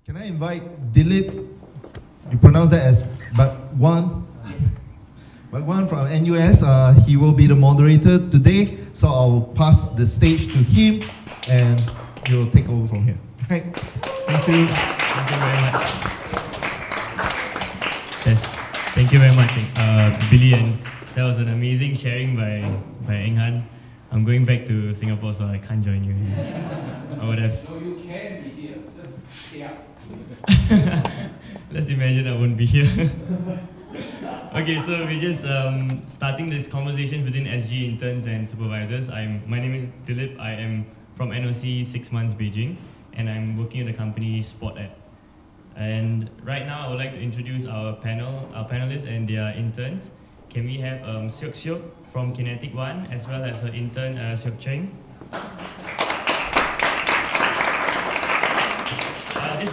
Can I invite Dilip? You pronounce that as Bhagwan. Bhagwan from NUS. He will be the moderator today, so I'll pass the stage to him, and he'll take over from here. Okay. Thank you. Thank you very much. Yes, thank you very much, Billy, and that was an amazing sharing by Eng Han. I'm going back to Singapore, so I can't join you here. I would have. No, you can be here. Just stay up. Let's imagine I won't be here. Okay, so we're just starting this conversation between SG Interns and Supervisors. My name is Dilip. I am from NOC 6 months Beijing, and I'm working at the company SpotAd. And right now, I would like to introduce our panelists and their interns. Can we have Siok from Kinetic 1, as well as her intern, Cheng?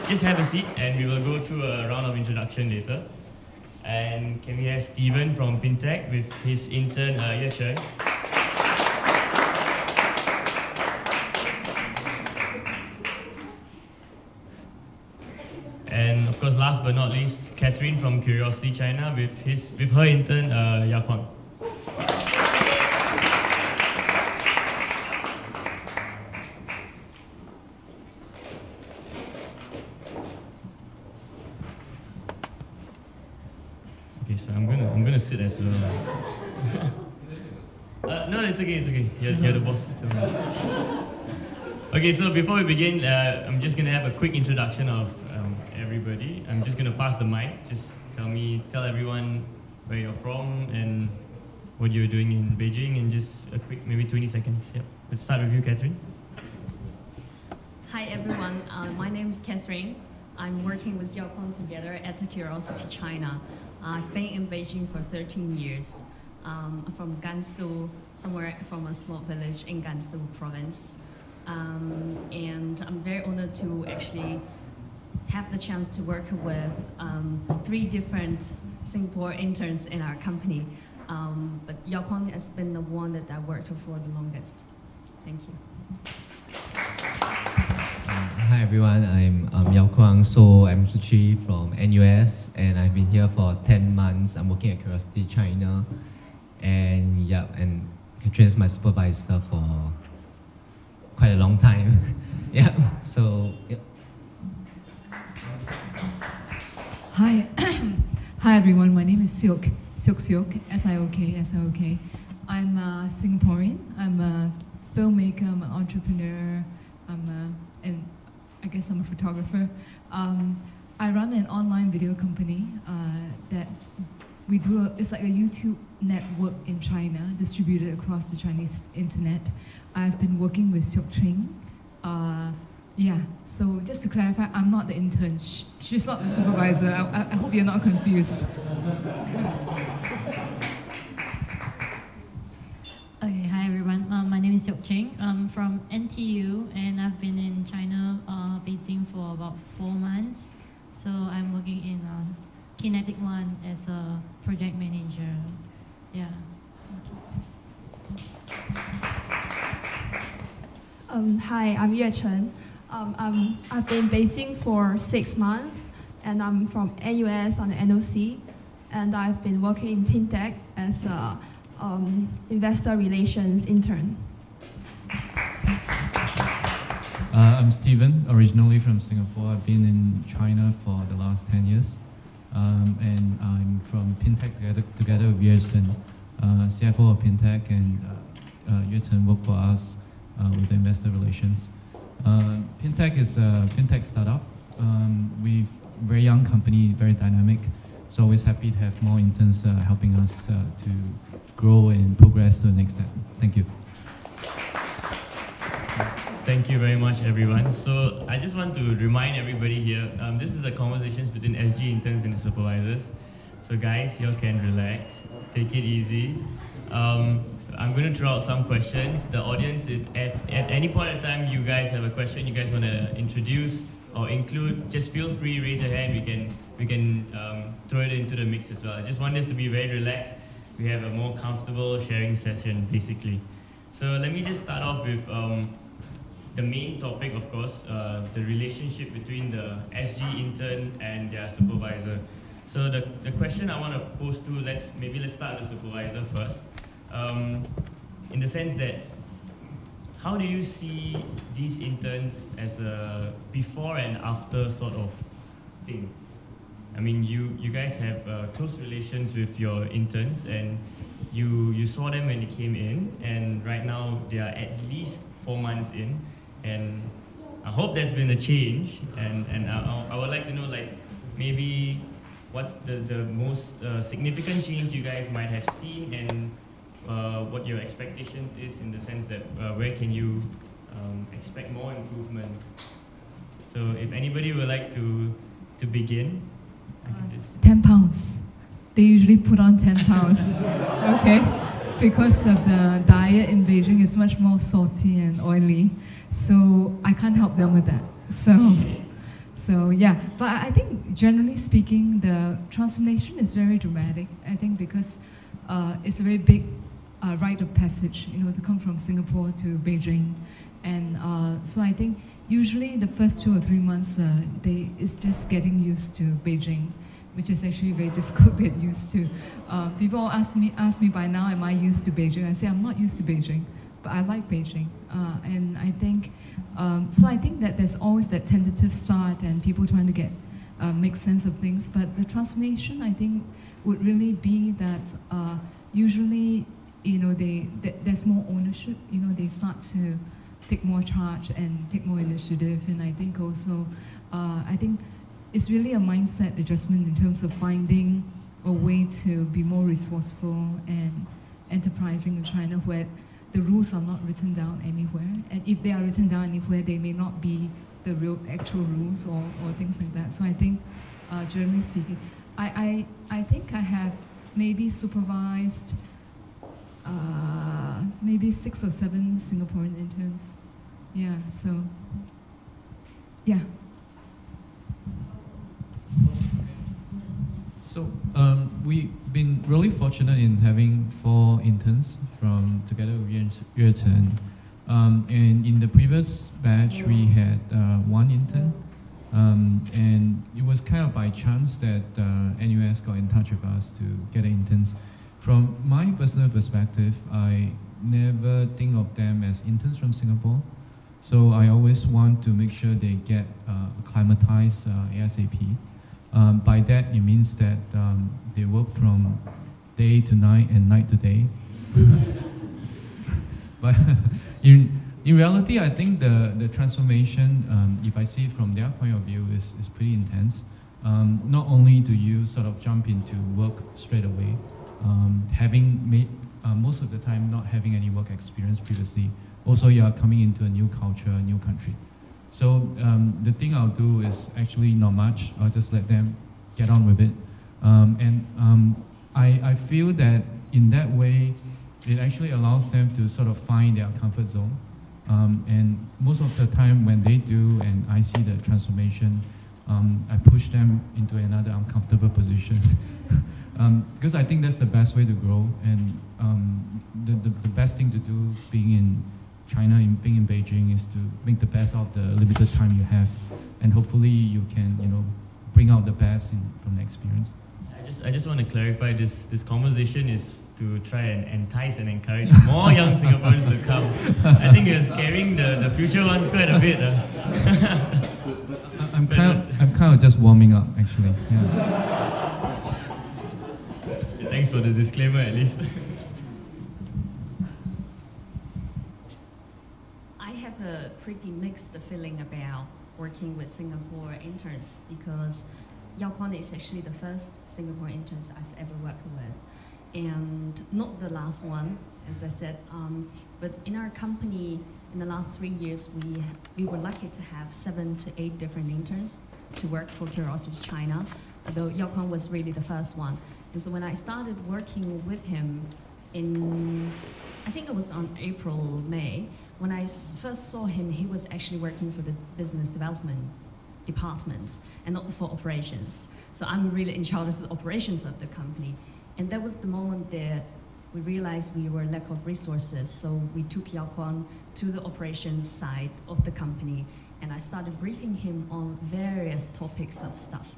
Just have a seat, and we will go through a round of introduction later. And can we have Steven from Pintec with his intern, Yuechen? And of course, last but not least, Catherine from CuriosityChina with her intern, Yaokuang. Okay, so I'm gonna sit as well. No, it's okay. You're the boss. Okay, so before we begin, I'm just gonna have a quick introduction of everybody. I'm just gonna pass the mic. Just tell everyone where you're from and what you're doing in Beijing, in just a quick, maybe 20 seconds. Yep. Let's start with you, Catherine. Hi everyone, my name is Catherine. I'm working with Yaokuang together at CuriosityChina. I've been in Beijing for 13 years. I'm from Gansu, somewhere from a small village in Gansu province. And I'm very honored to actually have the chance to work with 3 different Singapore interns in our company. But Yaokuang has been the one that I worked with for the longest. Thank you. Hi everyone, I'm Yaokuang. So I'm Suchi from NUS, and I've been here for 10 months. I'm working at CuriosityChina, and yeah, and Catherine is my supervisor for quite a long time. Yeah, so yeah. Hi, hi everyone. My name is Siok. Siok, S-I-O-K. I'm a Singaporean. I'm a filmmaker. I'm an entrepreneur. And I guess I'm a photographer. I run an online video company that we do. It's like a YouTube network in China, distributed across the Chinese internet. I've been working with Cheng. Yeah, so just to clarify, I'm not the intern. She's not the supervisor. I hope you're not confused. Okay, hi everyone. My name is Siok Cheng. I'm from NTU, and I've been in China, Beijing for about 4 months. So I'm working in Kinetic 1 as a project manager. Yeah. Hi, I'm Yuechen. I've been in Beijing for 6 months, and I'm from NUS on the NOC, and I've been working in Pintec as a investor relations intern. I'm Steven, originally from Singapore. I've been in China for the last 10 years, and I'm from Pintec together with Yuechen, CFO of Pintec, and Yuechen worked for us with the investor relations. Pintec is a fintech startup. We're a very young company, very dynamic, so always happy to have more interns helping us to grow and progress to the next step. Thank you. Thank you very much, everyone. So I just want to remind everybody here, this is a conversation between SG interns and the supervisors. So guys, you can relax, take it easy. I'm going to throw out some questions. The audience, if at any point in time you guys have a question you guys want to introduce or include, just feel free, raise your hand. We can throw it into the mix as well. I just want this to be very relaxed. We have a more comfortable sharing session, basically. So let me just start off with the main topic, of course, the relationship between the SG intern and their supervisor. So the question I want to pose to, let's start with the supervisor first. In the sense that, how do you see these interns as a before and after sort of thing? I mean, you guys have close relations with your interns, and you saw them when they came in, and right now they are at least 4 months in, and I hope there's been a change, and I would like to know, like, maybe what's the most significant change you guys might have seen, and what your expectations is, in the sense that where can you expect more improvement? So if anybody would like to begin, I can just... 10 pounds. They usually put on 10 pounds, okay? Because of the diet in Beijing is much more salty and oily, so I can't help them with that. So yeah, but I think generally speaking, the transformation is very dramatic. I think because it's a very big rite of passage, you know, to come from Singapore to Beijing, and so I think usually the first 2 or 3 months, it's just getting used to Beijing, which is actually very difficult to get used to. People ask me by now, am I used to Beijing? I say I'm not used to Beijing, but I like Beijing, and I think so. I think that there's always that tentative start and people trying to get make sense of things. But the transformation, I think, would really be that usually, you know, there's more ownership. You know, they start to take more charge and take more initiative. And I think also, I think it's really a mindset adjustment in terms of finding a way to be more resourceful and enterprising in China, where the rules are not written down anywhere. And if they are written down anywhere, they may not be the real actual rules or things like that. So I think, generally speaking, I think I have maybe supervised maybe 6 or 7 Singaporean interns. Yeah, so, yeah. So we've been really fortunate in having 4 interns from together with Yuechen. And in the previous batch, we had 1 intern. And it was kind of by chance that NUS got in touch with us to get interns. From my personal perspective, I never think of them as interns from Singapore. So I always want to make sure they get acclimatized ASAP. By that, it means that they work from day to night and night to day. But in reality, I think the transformation, if I see it from their point of view, is pretty intense. Not only do you sort of jump into work straight away, having made most of the time not having any work experience previously, also you are coming into a new culture, a new country. So the thing I'll do is actually not much. I'll just let them get on with it. I feel that in that way, it actually allows them to sort of find their comfort zone. And most of the time when they do and I see the transformation, I push them into another uncomfortable position. Because I think that's the best way to grow. And the best thing to do being in China, being in Beijing, is to make the best of the limited time you have, and hopefully you can, you know, bring out the best from the experience. I just want to clarify, this conversation is to try and entice and encourage more young Singaporeans to come. I think you're scaring the future ones quite a bit. I'm kind of just warming up, actually. Yeah. Thanks for the disclaimer, at least. A pretty mixed feeling about working with Singapore interns, because Yaokuang is actually the first Singapore interns I've ever worked with, and not the last one, as I said. But in our company, in the last 3 years, we were lucky to have 7 to 8 different interns to work for CuriosityChina, although Yaokuang was really the first one. And so when I started working with him I think it was on April, May, when I first saw him, he was actually working for the business development department and not for operations. So I'm really in charge of the operations of the company. And that was the moment that we realized we were lack of resources. So we took Yaokuang to the operations side of the company, and I started briefing him on various topics of stuff.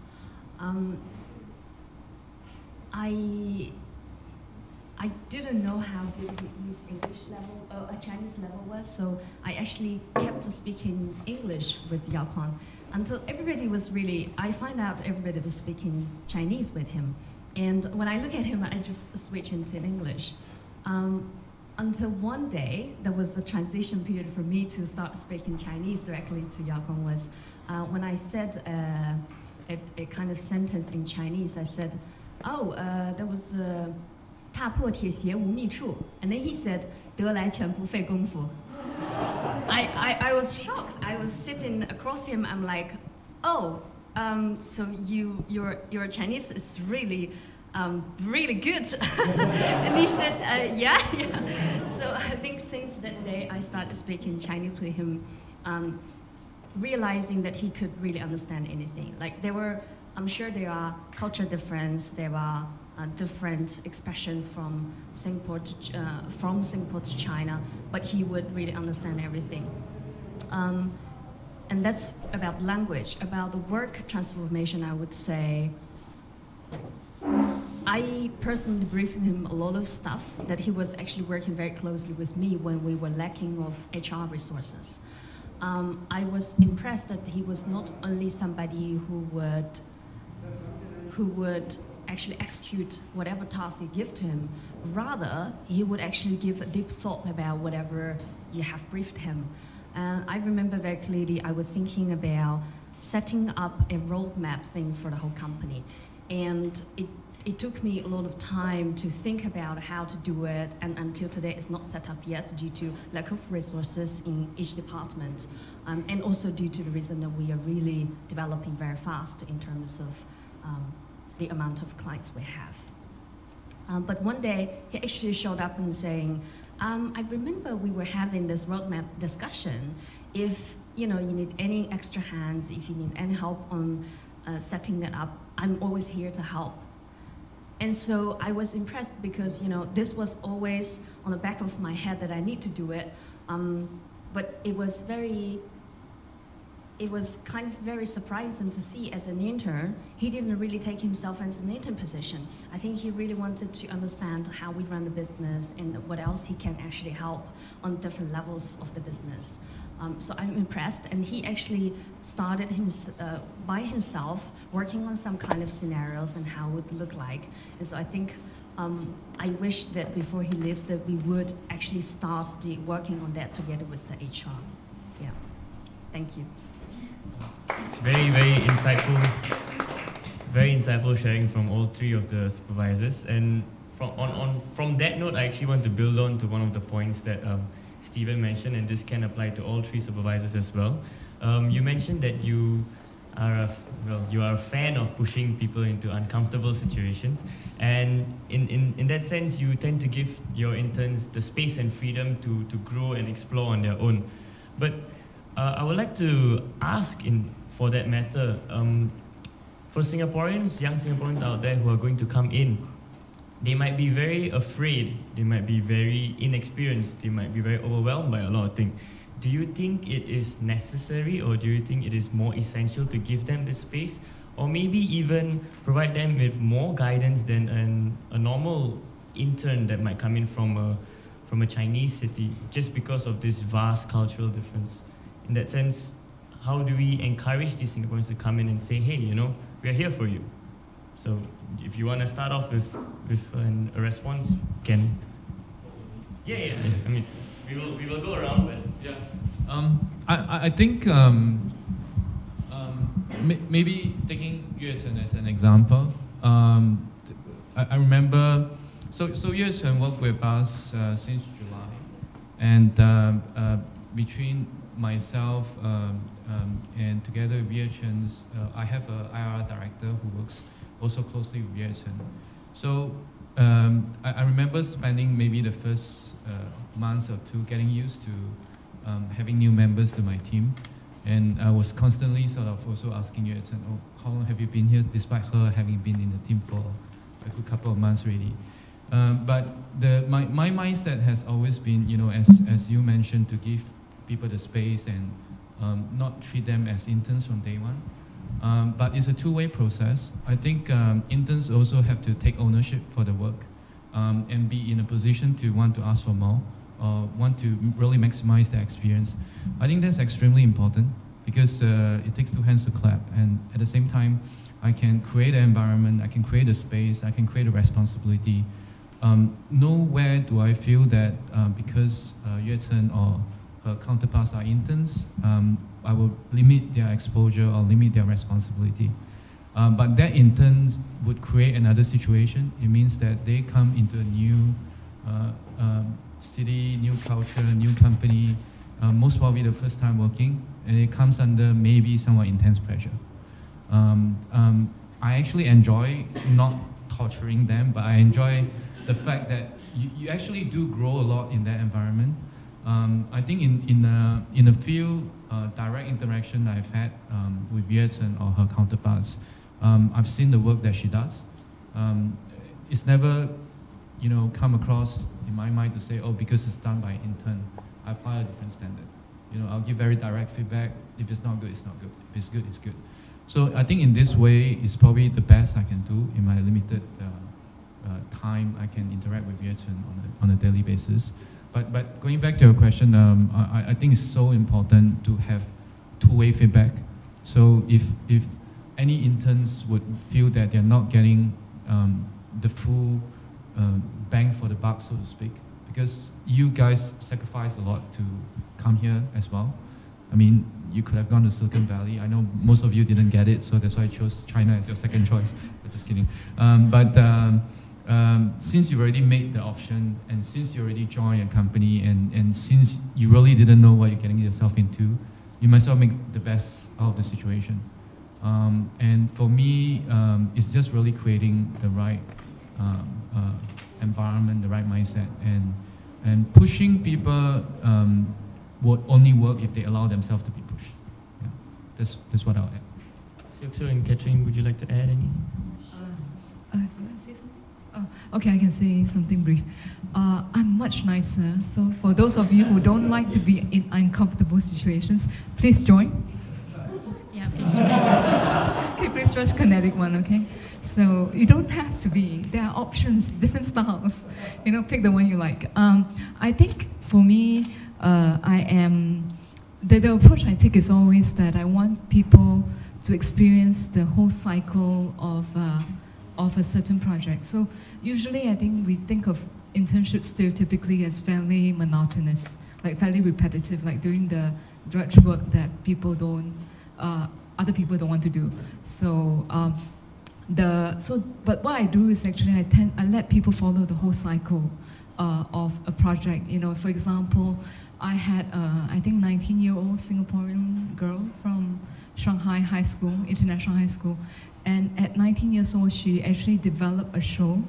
I didn't know how good his English level, Chinese level was, so I actually kept speaking English with Yaokuang until everybody was really, I find out everybody was speaking Chinese with him. And when I look at him, I just switch into English. Until one day, there was a transition period for me to start speaking Chinese directly to Yaokuang was when I said a kind of sentence in Chinese, I said, oh, there was a 踏破铁鞋无觅处. And then he said, 得来全不费功夫. I was shocked. I was sitting across him. I'm like, oh, so your Chinese is really, really good. And he said, yeah. So I think since that day, I started speaking Chinese with him, realizing that he could really understand anything. Like I'm sure there are culture difference. There are different expressions from Singapore to China, but he would really understand everything. And that's about language. About the work transformation, I would say, I personally briefed him a lot of stuff that he was actually working very closely with me when we were lacking of HR resources. I was impressed that he was not only somebody who would actually execute whatever task you give to him. Rather, he would actually give a deep thought about whatever you have briefed him. And I remember very clearly, I was thinking about setting up a roadmap thing for the whole company. And it took me a lot of time to think about how to do it, and until today it's not set up yet due to lack of resources in each department, and also due to the reason that we are really developing very fast in terms of the amount of clients we have. But one day, he actually showed up and saying, I remember we were having this roadmap discussion. If you need any extra hands, if you need any help on setting it up, I'm always here to help. And so I was impressed because this was always on the back of my head that I need to do it. But it was kind of very surprising to see as an intern, he didn't really take himself as an intern position. I think he really wanted to understand how we run the business and what else he can actually help on different levels of the business. So I'm impressed, and he actually started by himself working on some kind of scenarios and how it would look like. And so I think I wish that before he leaves that we would actually start working on that together with the HR. Yeah, thank you. It's very insightful sharing from all three of the supervisors. And from that note, I actually want to build on to one of the points that Stephen mentioned, and this can apply to all three supervisors as well. You mentioned that you are a fan of pushing people into uncomfortable situations, and in that sense, you tend to give your interns the space and freedom to grow and explore on their own. But I would like to ask, for that matter, for Singaporeans, young Singaporeans out there who are going to come in, they might be very afraid, they might be very inexperienced, they might be very overwhelmed by a lot of things. Do you think it is necessary, or do you think it is more essential to give them the space, or maybe even provide them with more guidance than a normal intern that might come in from a Chinese city, just because of this vast cultural difference? In that sense, how do we encourage these Singaporeans to come in and say, hey, we are here for you? So if you want to start off with a response, can. Yeah. I mean, we will go around, but yeah. I think maybe taking Yuechen as an example. I remember, so Yuechen worked with us since July, and between myself and together with Yuechen, I have an IR director who works also closely with Yuechen. So I remember spending maybe the first months or two getting used to having new members to my team, and I was constantly sort of also asking Yuechen, oh, how long have you been here, despite her having been in the team for a good couple of months already. But the my mindset has always been, you know, as you mentioned, to give people the space and not treat them as interns from day one. But it's a two-way process. I think interns also have to take ownership for the work and be in a position to want to ask for more or want to really maximize their experience. I think that's extremely important because it takes two hands to clap, and at the same time, I can create an environment, I can create a space, I can create a responsibility. Nowhere do I feel that because Yuechen or her counterparts are interns, I will limit their exposure or limit their responsibility. But that in turn would create another situation. It means that they come into a new city, new culture, new company, most probably the first time working, and it comes under maybe somewhat intense pressure. I actually enjoy not torturing them, but I enjoy the fact that you actually do grow a lot in that environment. I think in a few direct interaction I've had with Yuechen or her counterparts, I've seen the work that she does. It's never, you know, come across in my mind to say, oh, because it's done by intern, I apply a different standard. You know, I'll give very direct feedback. If it's not good, it's not good. If it's good, it's good. So I think in this way, it's probably the best I can do in my limited time I can interact with Yuechen on a daily basis. But going back to your question, I think it's so important to have two-way feedback. So if any interns would feel that they're not getting the full bang for the buck, so to speak, because you guys sacrifice a lot to come here as well. I mean, you could have gone to Silicon Valley. I know most of you didn't get it, so that's why I chose China as your second choice. Just kidding. Since you already made the option, and since you already joined a company, and since you really didn't know what you're getting yourself into, you might as well make the best out of the situation. And for me, it's just really creating the right environment, the right mindset, and pushing people would only work if they allow themselves to be pushed. Yeah, that's what I'll add. Siok and Catherine, would you like to add any? Do you want to say something? Oh, okay, I can say something brief. I'm much nicer, so for those of you who don't like to be in uncomfortable situations, please join. Yeah, please join. Okay, please join Kinetic one, okay? So you don't have to be. There are options, different styles. You know, pick the one you like. I think for me, the approach I take is always that I want people to experience the whole cycle of a certain project. So usually I think we think of internships stereotypically as fairly monotonous, like fairly repetitive, like doing the drudge work that other people don't want to do. So, but what I do is actually I let people follow the whole cycle of a project. You know, for example, I had I think 19-year-old Singaporean girl from Shanghai High School, International High School, and at 19 years old, she actually developed a show,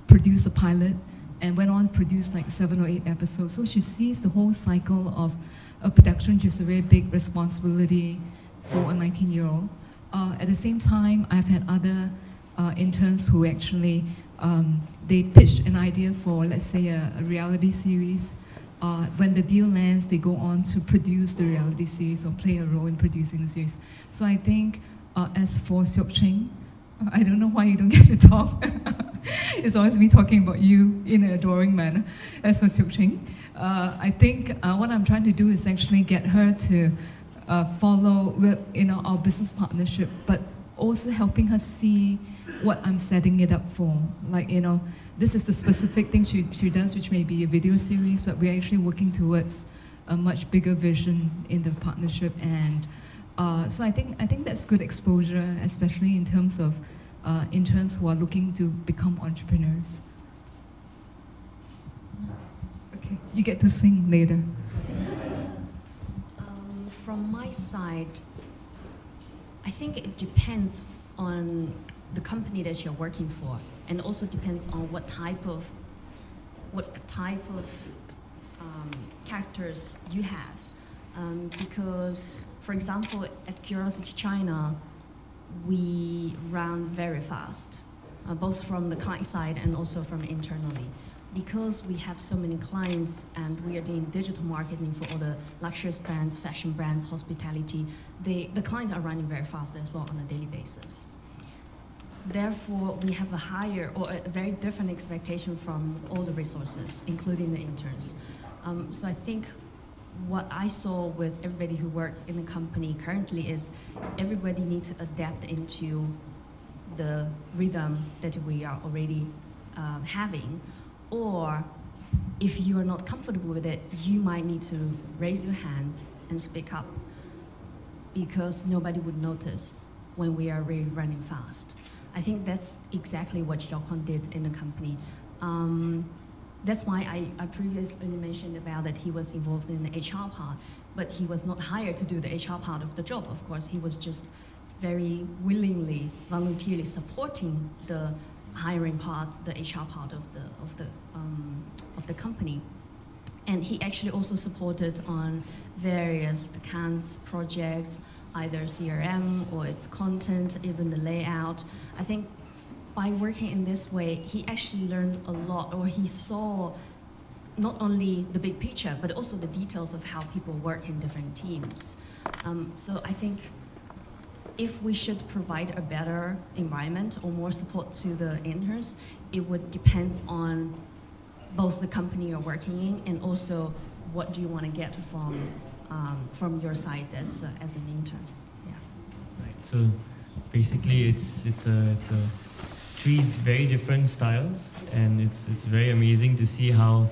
produced a pilot, and went on to produce like 7 or 8 episodes. So she sees the whole cycle of production, which is a very big responsibility for a 19-year-old. At the same time, I've had other interns who actually, they pitched an idea for, let's say, a reality series. When the deal lands, they go on to produce the reality series or play a role in producing the series. So I think, as for Seok Cheng, I don't know why you don't get to talk. It's always me talking about you in an adoring manner. As for Seok Cheng, I think what I'm trying to do is actually get her to follow, our business partnership, but also helping her see what I'm setting it up for. Like, this is the specific thing she does, which may be a video series, but we're actually working towards a much bigger vision in the partnership. And so I think that's good exposure, especially in terms of interns who are looking to become entrepreneurs. Okay, you get to sing later. From my side, I think it depends on the company that you're working for, and also depends on what type of characters you have. Because, for example, at CuriosityChina, we run very fast, both from the client side and also from internally. because we have so many clients and we are doing digital marketing for all the luxurious brands, fashion brands, hospitality, the clients are running very fast as well on a daily basis. Therefore, we have a higher or a very different expectation from all the resources, including the interns. So I think what I saw with everybody who work in the company currently is everybody need to adapt into the rhythm that we are already having, or if you are not comfortable with it, you might need to raise your hands and speak up, because nobody would notice when we are really running fast. I think that's exactly what Yaokuang did in the company. That's why I previously mentioned about that he was involved in the HR part, but he was not hired to do the HR part of the job. Of course, he was just very willingly, voluntarily supporting the hiring part, the HR part of the company. And he actually also supported on various accounts, projects, either CRM or its content, even the layout. I think by working in this way, he actually learned a lot, or he saw not only the big picture, but also the details of how people work in different teams. So I think if we should provide a better environment or more support to the interns, it would depend on both the company you're working in and also what do you want to get from your side as an intern. Yeah. Right. So basically, it's three very different styles, and it's very amazing to see how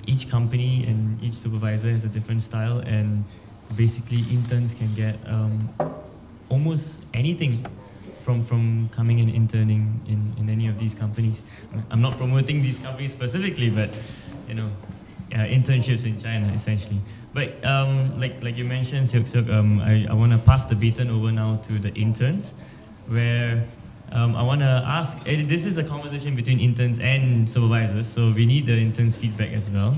each company and each supervisor has a different style, and basically interns can get almost anything from coming and interning in any of these companies. I'm not promoting these companies specifically, but you know, internships in China essentially. But like you mentioned, Siok, I want to pass the baton over now to the interns, where I want to ask, this is a conversation between interns and supervisors, so we need the interns' feedback as well.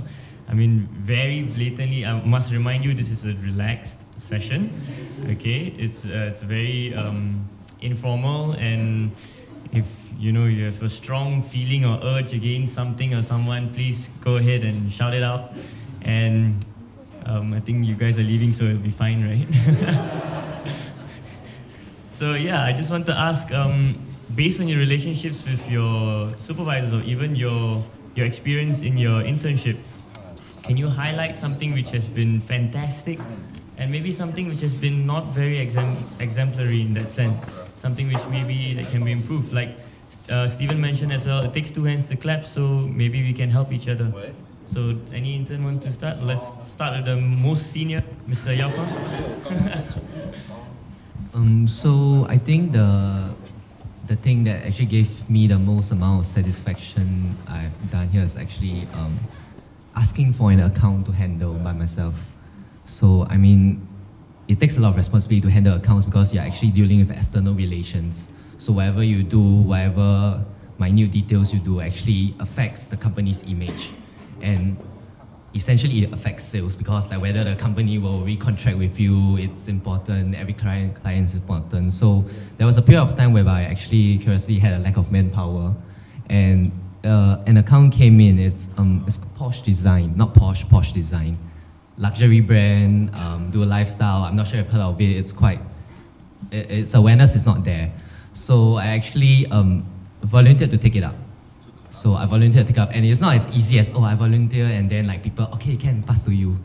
I mean, very blatantly, I must remind you, this is a relaxed session, okay? It's very informal, and if you have a strong feeling or urge against something or someone, please go ahead and shout it out. And I think you guys are leaving, so it'll be fine, right? So yeah, I just want to ask, based on your relationships with your supervisors or even your experience in your internship, can you highlight something which has been fantastic and maybe something which has been not very exemplary in that sense? Something which maybe that can be improved. Like Stephen mentioned as well, it takes two hands to clap, so maybe we can help each other. So any intern want to start? Let's start with the most senior, Mr. Yaokuang. So I think the thing that actually gave me the most amount of satisfaction I've done here is actually asking for an account to handle by myself. So I mean, it takes a lot of responsibility to handle accounts because you're actually dealing with external relations. So whatever you do, whatever minute details you do actually affects the company's image. And essentially it affects sales, because like whether the company will recontract with you, it's important, every client is important. So there was a period of time whereby actually Curiosity had a lack of manpower, and an account came in. It's Posh Design, not Posh Design. Luxury brand, do a lifestyle. I'm not sure if you've heard of it. Its awareness is not there. So I actually volunteered to take it up. So I volunteered to take up, and it's not as easy as, oh, I volunteer and then like people, okay, can pass to you.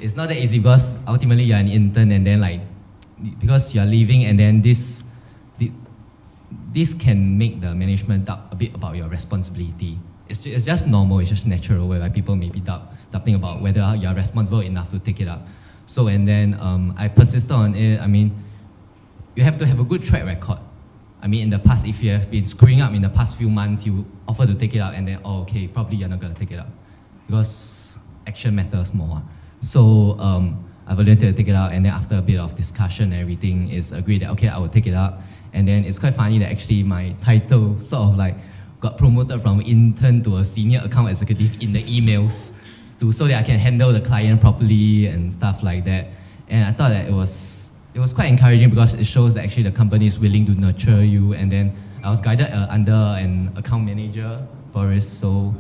It's not that easy, because ultimately you're an intern, and then like, because you're leaving, and then this can make the management doubt a bit about your responsibility. It's just normal, it's just natural, whereby people may be doubting about whether you're responsible enough to take it up. So, and then I persisted on it. I mean, you have to have a good track record. I mean, in the past, if you have been screwing up in the past few months, you offer to take it out, and then, oh, okay, probably you're not going to take it out, because action matters more. So I volunteered to take it out, and then after a bit of discussion and everything, it's agreed that, okay, I will take it out. And then it's quite funny that actually my title sort of like got promoted from intern to a senior account executive in the emails, so that I can handle the client properly and stuff like that. And I thought that it was quite encouraging, because it shows that actually the company is willing to nurture you. And then I was guided under an account manager Boris. So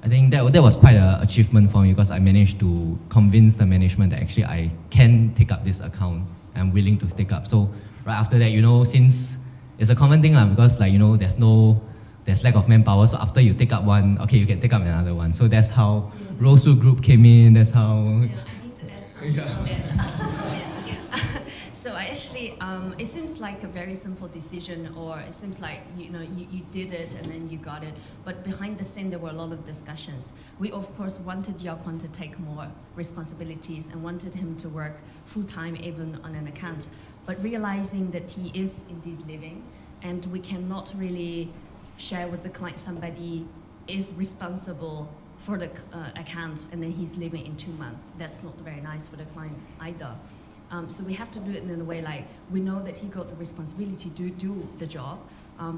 I think that was quite an achievement for me because I managed to convince the management that actually I can take up this account. I'm willing to take up. So right after that, you know, since it's a common thing because like, you know, there's lack of manpower. So after you take up one, okay, you can take up another one. So that's how Rosu Group came in. That's how. Yeah, I need to add something on that. So I actually, it seems like a very simple decision, or it seems like you did it and then you got it. But behind the scene, there were a lot of discussions. We of course wanted Yaokuang to take more responsibilities and wanted him to work full time even on an account. But realizing that he is indeed leaving, and we cannot really share with the client somebody is responsible for the account and then he's leaving in 2 months. That's not very nice for the client either. So we have to do it in a way like we know that he got the responsibility to do the job,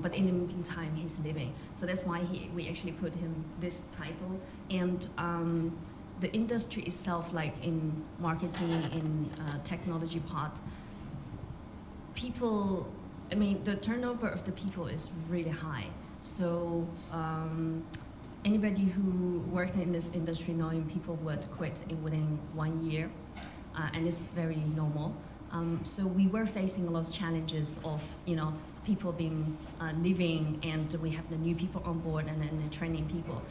but in the meantime he's leaving. So that's why we actually put him this title. And the industry itself, like in marketing, in technology part, people, I mean, the turnover of the people is really high. So anybody who worked in this industry knowing people would quit within 1 year, and it's very normal. So we were facing a lot of challenges of, you know, people being leaving, and we have the new people on board and then training people.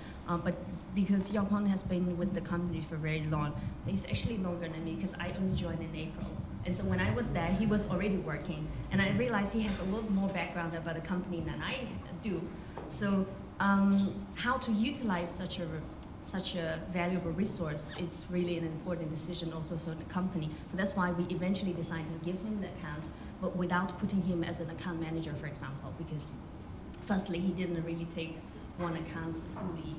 But because Yaokuang has been with the company for very long, he's actually longer than me because I only joined in April. And so when I was there, he was already working. And I realized he has a lot more background about the company than I do. So how to utilize such a valuable resource is really an important decision also for the company. So that's why we eventually decided to give him the account, but without putting him as an account manager, for example, because firstly, he didn't really take one account fully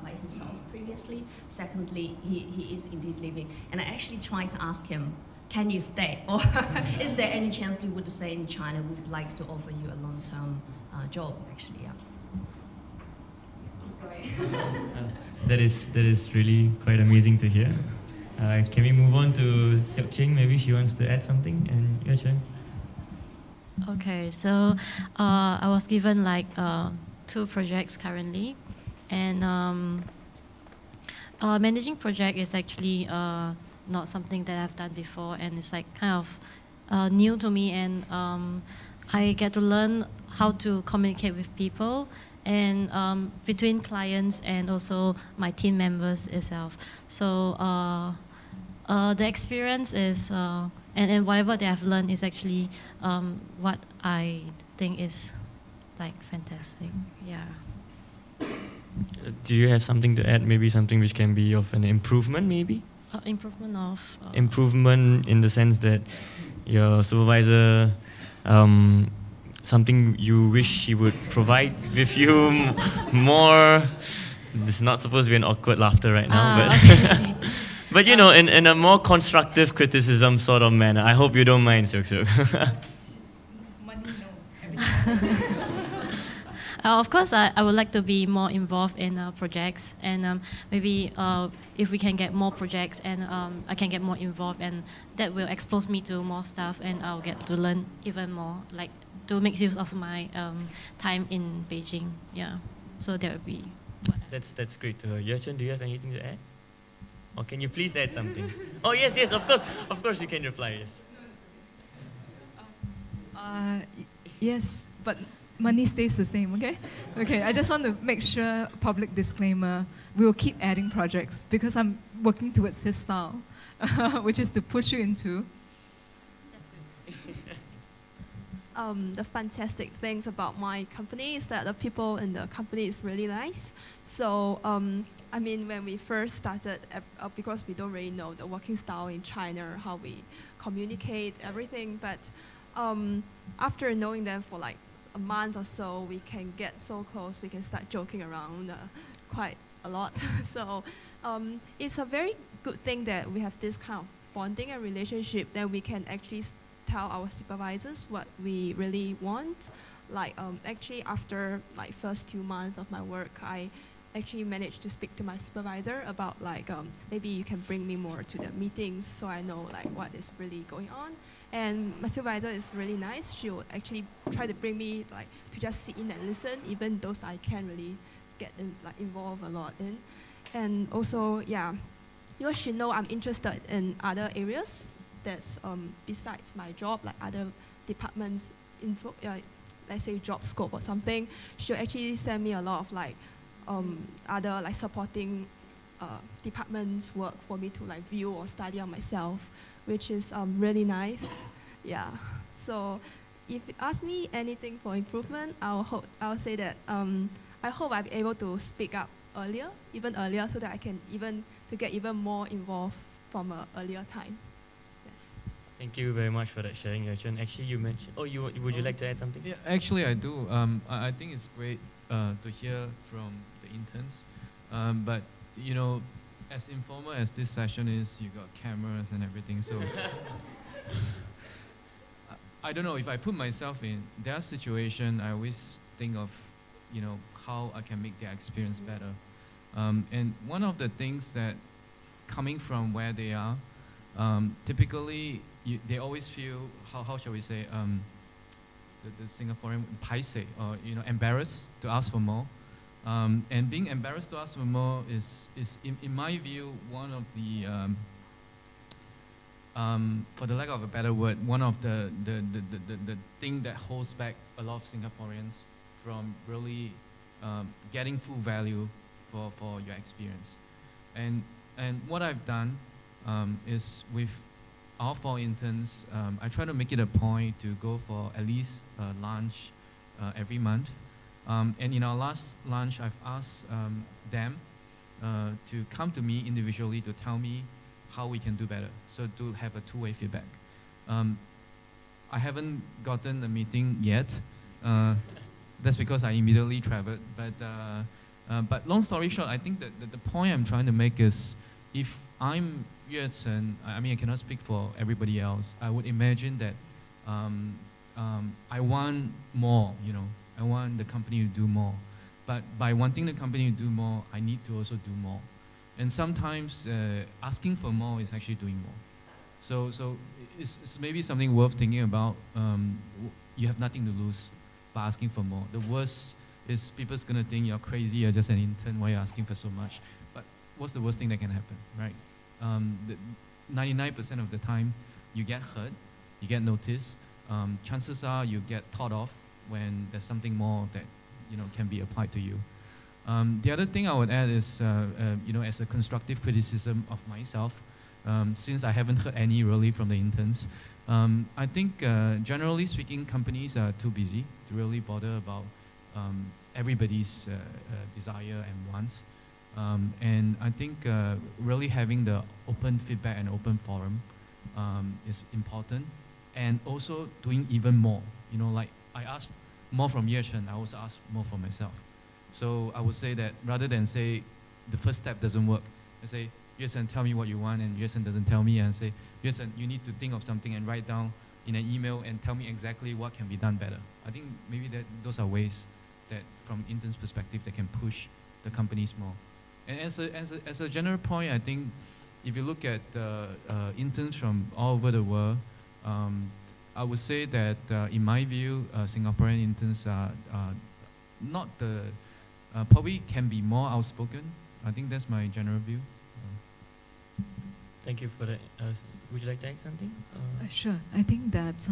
by himself previously. Secondly, he is indeed leaving. And I actually tried to ask him, can you stay? Or is there any chance you would stay in China? We would like to offer you a long-term job, actually, yeah. That is really quite amazing to hear. Can we move on to Seok Cheng? Maybe she wants to add something, and Yuechen. Okay, so I was given like 2 projects currently, and managing project is actually not something that I've done before, and it's like kind of new to me, and I get to learn how to communicate with people and between clients and also my team members itself. So the experience is, and whatever they have learned is actually what I think is like fantastic, yeah. Do you have something to add? Maybe something which can be of an improvement, maybe? Improvement of? Improvement in the sense that your supervisor, something you wish she would provide with you more. This is not supposed to be an awkward laughter right now, but Okay. but you know, in a more constructive criticism sort of manner. I hope you don't mind, Siok. Money, no, everything. Of course, I would like to be more involved in projects, and maybe if we can get more projects and I can get more involved, and that will expose me to more stuff, and I'll get to learn even more, like to make use of my time in Beijing. Yeah, so that would be. That's great to hear. Yuechen, do you have anything to add? Or can you please add something? Oh yes, of course you can reply. Yes. Yes, but money stays the same, okay? Okay, I just want to make sure, public disclaimer, we will keep adding projects because I'm working towards his style, which is to push you into. The fantastic things about my company is that the people in the company is really nice. So, I mean, when we first started, because we don't really know the working style in China, how we communicate, everything, but after knowing them for like a month or so, we can get so close, we can start joking around quite a lot. So it's a very good thing that we have this kind of bonding and relationship that we can actually tell our supervisors what we really want. Like actually after like first 2 months of my work, I actually managed to speak to my supervisor about like maybe you can bring me more to the meetings so I know like what is really going on. And my supervisor is really nice. She will actually try to bring me like to just sit in and listen, even though I can't really get involved a lot in. And also, yeah, you should know I'm interested in other areas that's besides my job, like other departments, let's say job scope or something. Should actually send me a lot of other supporting departments work for me to view or study on myself, which is really nice. Yeah. So if you ask me anything for improvement, I'll say that I hope I'll be able to speak up even earlier, so that I can get even more involved from an earlier time. Yes. Thank you very much for that sharing, Yuechen. Actually, you mentioned. Oh, would you like to add something? Yeah, actually, I do. I think it's great to hear from the interns, but as informal as this session is, you got cameras and everything, so I don't know, if I put myself in their situation, I always think of how I can make their experience better. And one of the things that coming from where they are, typically they always feel, how shall we say, the Singaporean paiseh, or embarrassed to ask for more. And being embarrassed to ask for more is in my view, one of the, for the lack of a better word, one of the thing that holds back a lot of Singaporeans from really getting full value for your experience. And what I've done is with our 4 interns, I try to make it a point to go for at least lunch every month. And in our last lunch, I've asked them to come to me individually to tell me how we can do better, so to have a two-way feedback. I haven't gotten a meeting yet. That's because I immediately traveled. But long story short, I think that the point I'm trying to make is, if I'm Yuechen, I mean, I cannot speak for everybody else. I would imagine that I want more, I want the company to do more. But by wanting the company to do more, I need to also do more. And sometimes asking for more is actually doing more. So it's maybe something worth thinking about. You have nothing to lose by asking for more. The worst is people's gonna think you're crazy, you're just an intern, why you're asking for so much. But what's the worst thing that can happen, right? 99% of the time, you get heard, you get noticed. Chances are you get thought of when there's something more that can be applied to you. The other thing I would add is, as a constructive criticism of myself, since I haven't heard any really from the interns, I think generally speaking, companies are too busy to really bother about everybody's desire and wants. And I think really having the open feedback and open forum is important, and also doing even more. Like I asked more from Yuechen, I also ask more for myself. So I would say that rather than say the first step doesn't work, I say, Yuechen, tell me what you want, and Yuechen doesn't tell me, and say, Yuechen, you need to think of something and write down in an email and tell me exactly what can be done better. I think maybe those are ways that from interns' perspective, they can push the companies more. And as a general point, I think if you look at interns from all over the world, I would say that in my view, Singaporean interns are not probably can be more outspoken. I think that's my general view. Thank you for that. Would you like to add something? Sure. I think that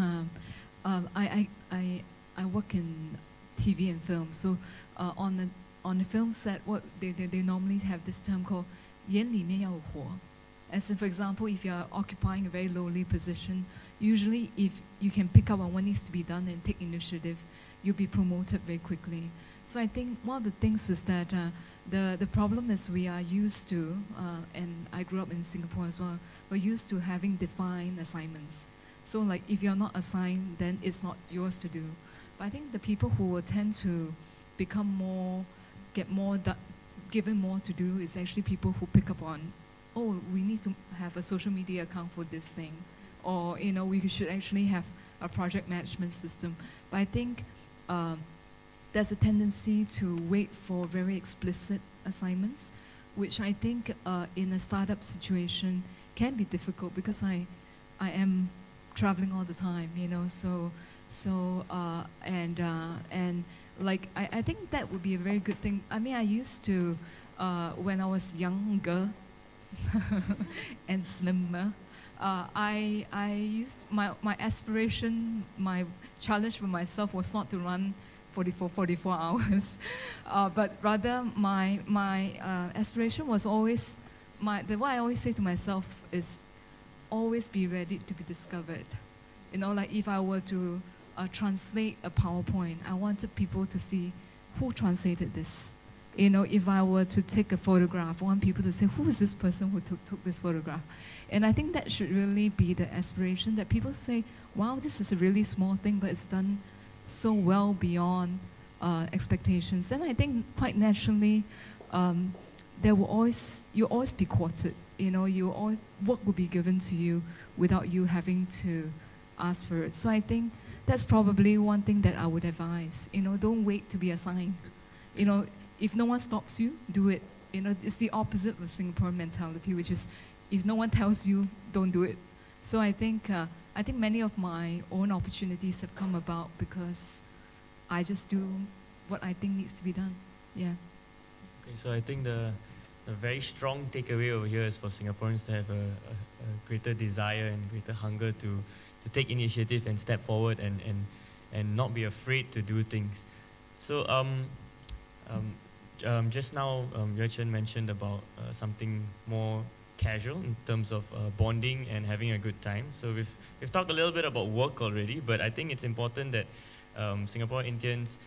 I work in TV and film, so on the film set, what they normally have this term called 眼里面要有活. As in, for example, if you're occupying a very lowly position, usually if you can pick up on what needs to be done and take initiative, you'll be promoted very quickly. So I think one of the things is that the problem is we are used to, and I grew up in Singapore as well, we're used to having defined assignments. So like if you're not assigned, then it's not yours to do. But I think the people who will tend to become more, given more to do is actually people who pick up on, oh, we need to have a social media account for this thing. Or, we should actually have a project management system. But I think there's a tendency to wait for very explicit assignments, which I think in a startup situation can be difficult, because I am traveling all the time, and like, I think that would be a very good thing. I mean, I used to, when I was younger and slimmer, I used, my aspiration, my challenge for myself was not to run 44 hours, but rather my aspiration was always, what I always say to myself is always be ready to be discovered. You know, like if I were to translate a PowerPoint, I wanted people to see who translated this. You know, if I were to take a photograph, I want people to say, who is this person who took this photograph? And I think that should really be the aspiration, that people say, wow, this is a really small thing, but it's done so well beyond expectations. Then I think quite naturally, you'll always be quoted. You know, work will be given to you without you having to ask for it. So I think that's probably one thing that I would advise. You know, don't wait to be assigned. You know, if no one stops you, do it. You know, it's the opposite of Singapore mentality, which is if no one tells you, don't do it. So I think many of my own opportunities have come about because I just do what I think needs to be done. Yeah. Okay, so I think the very strong takeaway over here is for Singaporeans to have a greater desire and greater hunger to take initiative and step forward and not be afraid to do things. So just now Yuechen mentioned about something more casual in terms of bonding and having a good time. So we've talked a little bit about work already, but I think it's important that Singapore interns,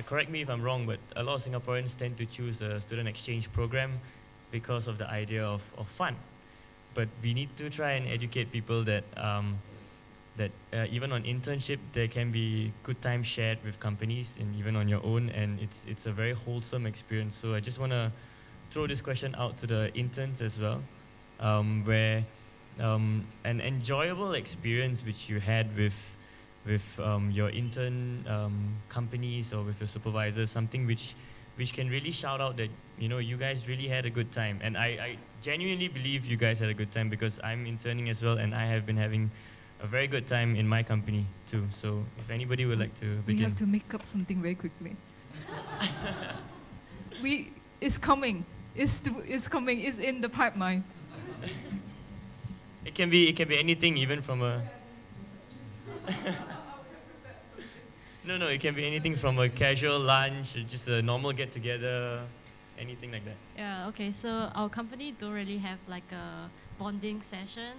correct me if I'm wrong, but a lot of Singaporeans tend to choose a student exchange program because of the idea of fun. But we need to try and educate people that even on internship, there can be good time shared with companies and even on your own, and it's a very wholesome experience. So I just want to throw this question out to the interns as well, where an enjoyable experience which you had with your intern companies or with your supervisors, something which can really shout out that, you know, you guys really had a good time. And I genuinely believe you guys had a good time because I'm interning as well, and I have been having a very good time in my company too. So if anybody would like to begin. We have to make up something very quickly. It's coming. It's coming. It's in the pipeline. It can be anything, even from a No, it can be anything from a casual lunch, just a normal get-together, anything like that. Yeah, okay, so our company don't really have like a bonding session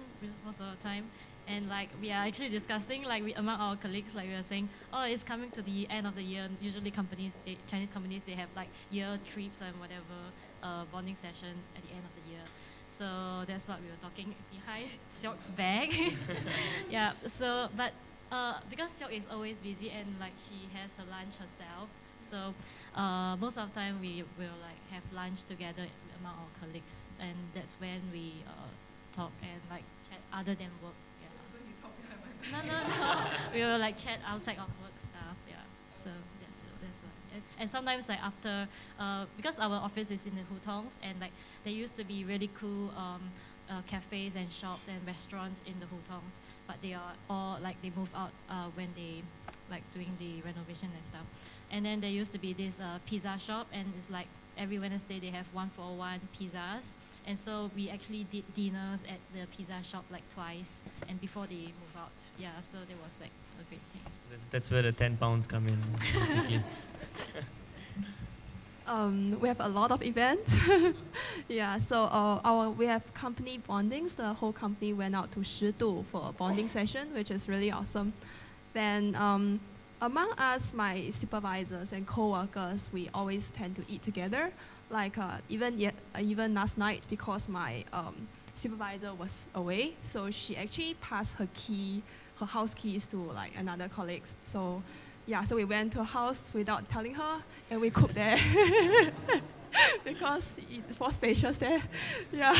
most of the time. And like we are actually discussing, like among our colleagues, like we are saying, oh, it's coming to the end of the year. Usually Chinese companies, they have like year trips and whatever bonding session at the end of the year. So that's what we were talking behind Siok's bag. Yeah, so, but because Siok is always busy and like she has her lunch herself, so most of the time we will like have lunch together among our colleagues, and that's when we talk and like chat other than work. Yeah. That's when you talk behind my back. No. We will like chat outside of work stuff. Yeah. So that's what. And sometimes like after, because our office is in the Hutongs, and like there used to be really cool cafes and shops and restaurants in the Hutongs, but they are all like they moved out when they like doing the renovation and stuff. And then there used to be this pizza shop, and it's like every Wednesday they have 1-for-1 pizzas. And so we actually did dinners at the pizza shop like twice, and before they move out. Yeah, so there was like a great thing. That's where the 10 pounds come in, basically. We have a lot of events. Yeah, so we have company bondings. The whole company went out to Shidu for a bonding session, which is really awesome. Then among us, my supervisors and co-workers, we always tend to eat together. Like even last night, because my supervisor was away, so she actually passed her house keys to like another colleague. So yeah, so we went to her house without telling her, and we cooked there because it's more spacious there. Yeah,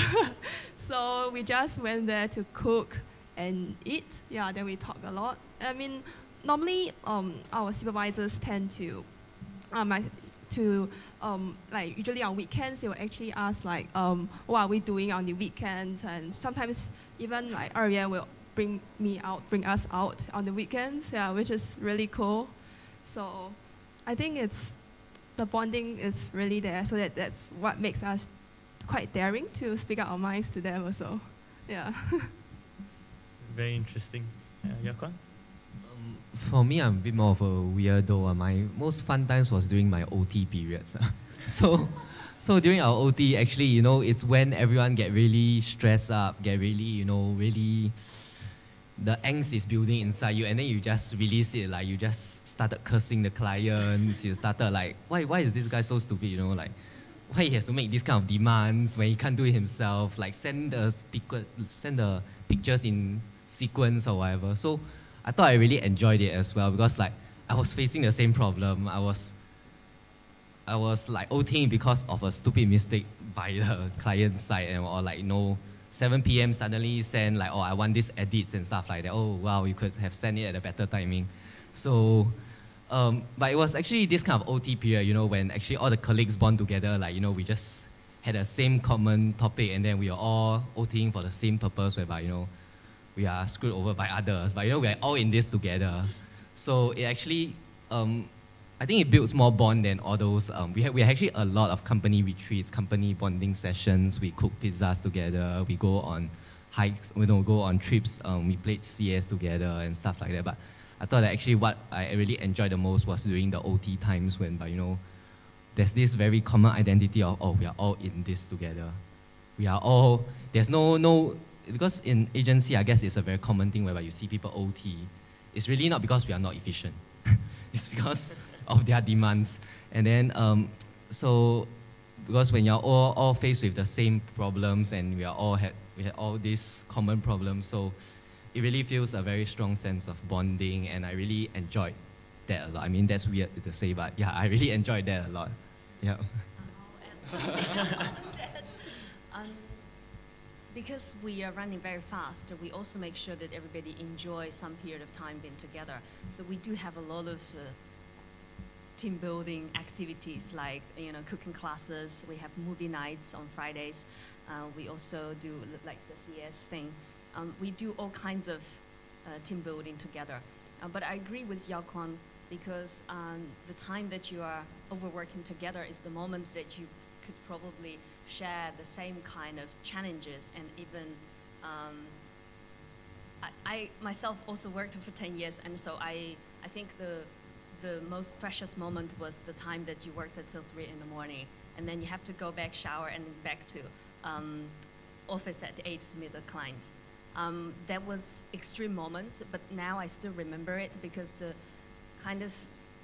so we just went there to cook and eat. Yeah, then we talked a lot. I mean, normally our supervisors tend to like usually on weekends they will actually ask like what are we doing on the weekends, and sometimes even like Arya will bring us out on the weekends, yeah, which is really cool. So I think the bonding is really there, so that's what makes us quite daring to speak out our minds to them also. Yeah. Very interesting. Yaokuang? For me, I'm a bit more of a weirdo. My most fun times was during my OT periods. So during our OT, actually, you know, it's when everyone get really stressed up, get really, you know, really, the angst is building inside you, and then you just release it. Like, you just started cursing the clients. You started like, why is this guy so stupid? You know, like, why he has to make this kind of demands when he can't do it himself? Like, send the pictures in sequence or whatever. So I thought I really enjoyed it as well, because like I was facing the same problem. I was like OTing because of a stupid mistake by the client side, or like, you know, 7 p.m. suddenly send like, oh, I want this edits and stuff like that. Oh wow, you could have sent it at a better timing. So but it was actually this kind of OT period, you know, when actually all the colleagues bond together, like, you know, we just had the same common topic, and then we are all OTing for the same purpose, whereby, you know, we are screwed over by others, but, you know, we're all in this together. So it actually, I think it builds more bond than all those. We had actually a lot of company retreats, company bonding sessions. We cook pizzas together. We go on hikes. We don't go on trips. We played CS together and stuff like that. But I thought that actually what I really enjoyed the most was during the OT times, when, you know, there's this very common identity of, oh, we are all in this together. We are all, there's no, because in agency, I guess it's a very common thing whereby you see people OT. It's really not because we are not efficient. It's because of their demands. And then, so, because when you're all faced with the same problems, and we had all these common problems, so it really feels a very strong sense of bonding, and I really enjoyed that a lot. I mean, that's weird to say, but yeah, I really enjoyed that a lot. Yeah. Because we are running very fast, we also make sure that everybody enjoys some period of time being together. So we do have a lot of team building activities, like, you know, cooking classes. We have movie nights on Fridays. We also do like the CS thing. We do all kinds of team building together. But I agree with Yaokuang, because the time that you are overworking together is the moments that you could probably share the same kind of challenges. And even I myself also worked for 10 years, and so I think the most precious moment was the time that you worked until 3 in the morning, and then you have to go back, shower, and back to office at 8 to meet the client. That was extreme moments, but now I still remember it, because the kind of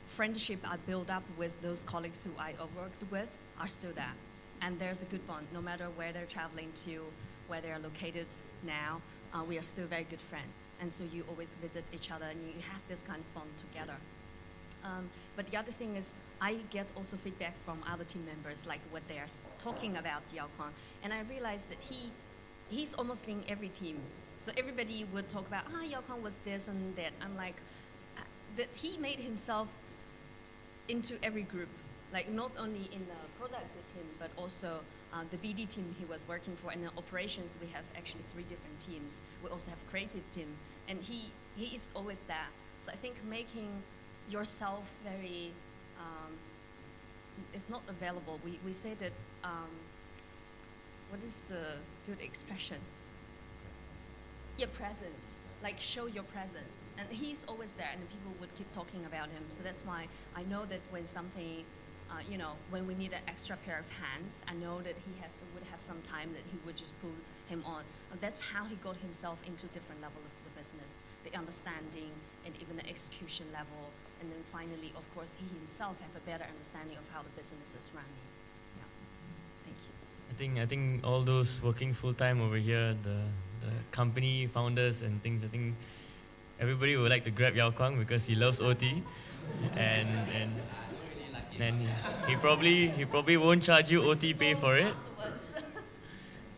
friendship I built up with those colleagues who I worked with are still there. And there's a good bond, no matter where they're traveling to, where they're located now, we are still very good friends. And so you always visit each other, and you have this kind of bond together. But the other thing is, I get also feedback from other team members, like what they are talking about Yaokuang. And I realized that he's almost in every team. So everybody would talk about, Yaokuang was this and that. I'm like, that he made himself into every group. Like, not only in the product team, but also the BD team he was working for. And in operations, we have actually 3 different teams. We also have creative team. And he is always there. So I think making yourself very, it's not available. We say that, what is the good expression? Your presence. Like, show your presence. And he's always there, and people would keep talking about him. So that's why I know that when something, you know, when we need an extra pair of hands, I know that he would have some time that he would just pull him on. That's how he got himself into different level of the business, the understanding, and even the execution level. And then finally, of course, he himself have a better understanding of how the business is running. Yeah. Thank you. I think all those working full time over here, the company founders and things, I think everybody would like to grab Yaokuang because he loves OT, and he probably won't charge you OT pay for it.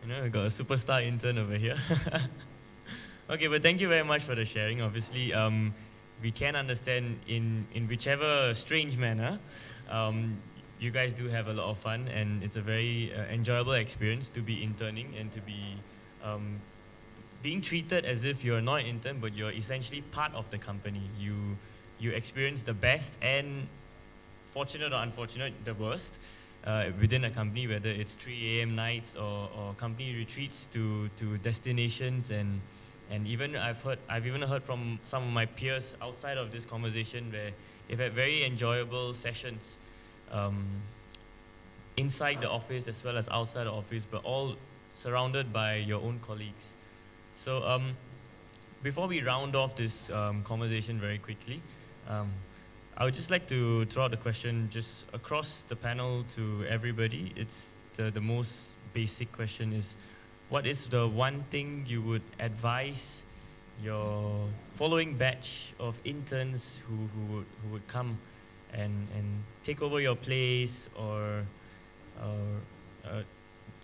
You know, we got a superstar intern over here. Okay, but thank you very much for the sharing. Obviously, we can understand in whichever strange manner, you guys do have a lot of fun, and it's a very enjoyable experience to be interning and to be being treated as if you're not an intern, but you're essentially part of the company. You experience the best and fortunate or unfortunate, the worst, within a company, whether it's 3 a.m. nights or company retreats to destinations, and even I've even heard from some of my peers outside of this conversation where they've had very enjoyable sessions inside the office as well as outside the office, but all surrounded by your own colleagues. So before we round off this conversation very quickly, I would just like to throw out the question just across the panel to everybody. It's the most basic question is, what is the one thing you would advise your following batch of interns who would come and take over your place or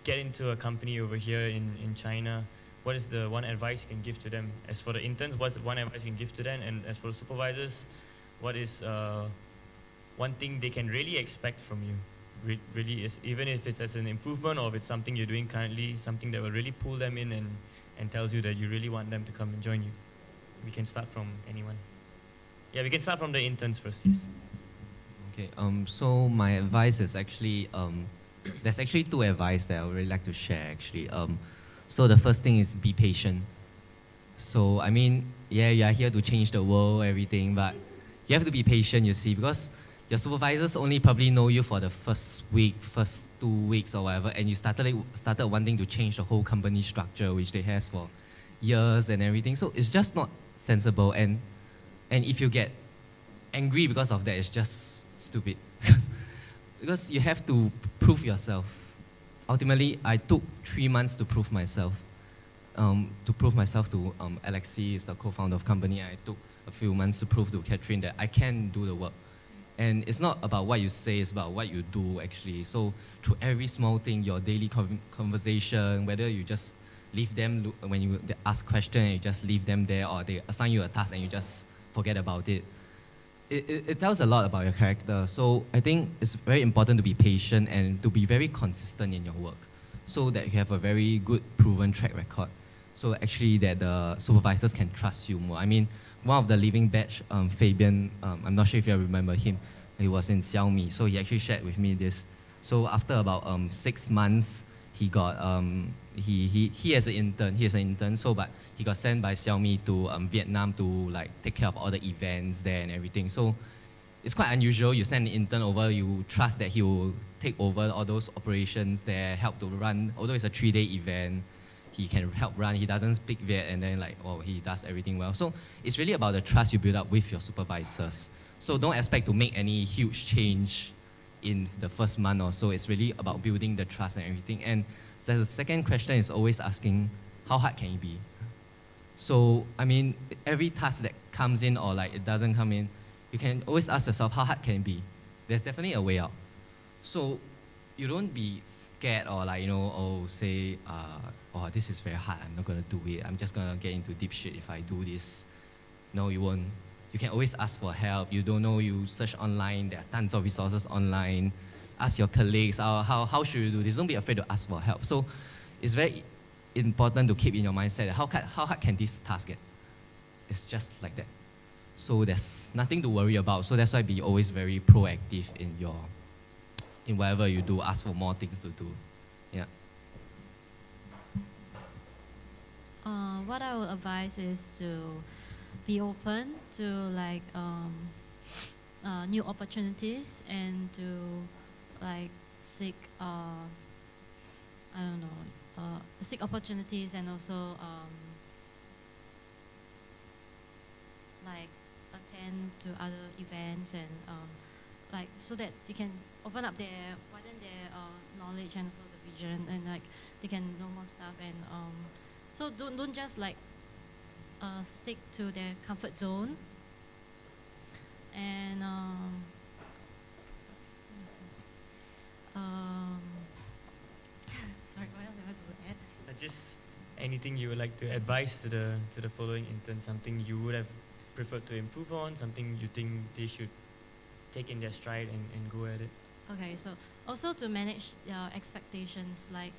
get into a company over here in China? What is the one advice you can give to them? As for the interns, what's the one advice you can give to them? And as for the supervisors, what is one thing they can really expect from you? Really is, even if it's as an improvement or if it's something you're doing currently, something that will really pull them in and tells you that you really want them to come and join you. We can start from anyone. Yeah, we can start from the interns first, yes. Okay, so my advice is actually, there's actually two advice that I would really like to share actually. So the first thing is be patient. So I mean, yeah, you are here to change the world, everything, but you have to be patient, you see, because your supervisors only probably know you for the first week, first 2 weeks or whatever, and you started wanting to change the whole company structure, which they have for years and everything. So it's just not sensible, and if you get angry because of that, it's just stupid. because you have to prove yourself. Ultimately, I took 3 months to prove myself. To Alexi, is the co-founder of company. I took a few months to prove to Catherine that I can do the work. And it's not about what you say, it's about what you do actually. So through every small thing, your daily conversation, whether you just leave them, when you ask questions, you just leave them there, or they assign you a task and you just forget about it. It tells a lot about your character. So I think it's very important to be patient and to be very consistent in your work so that you have a very good proven track record. So actually that the supervisors can trust you more. I mean, one of the leaving batch, Fabian, I'm not sure if you remember him, he was in Xiaomi, so he actually shared with me this. So after about 6 months, he got, he as an intern, so but he got sent by Xiaomi to Vietnam to like take care of all the events there and everything. So it's quite unusual, you send an intern over, you trust that he will take over all those operations there, help to run, although it's a 3-day event, he can help run, he doesn't speak Viet, and then like, oh, he does everything well. So it's really about the trust you build up with your supervisors. So don't expect to make any huge change in the first month or so. It's really about building the trust and everything. And so the second question is always asking, how hard can it be? So, I mean, every task that comes in or like it doesn't come in, you can always ask yourself, how hard can it be? There's definitely a way out. So you don't be scared or like, you know, oh, say, oh, this is very hard, I'm not going to do it. I'm just going to get into deep shit if I do this. No, you won't. You can always ask for help. You don't know, you search online. There are tons of resources online. Ask your colleagues, how should you do this? Don't be afraid to ask for help. So it's very important to keep in your mindset, how hard can this task get? It's just like that. So there's nothing to worry about. So that's why be always very proactive in whatever you do. Ask for more things to do. Yeah. What I would advise is to be open to like new opportunities and to like seek I don't know, seek opportunities and also like attend to other events and like so that they can widen their knowledge and also the vision, and like they can know more stuff, and so don't just like stick to their comfort zone. And sorry, what else am I supposed to add? Just anything you would like to advise to the following interns, something you would have preferred to improve on, something you think they should take in their stride and go at it. Okay, so also to manage expectations, like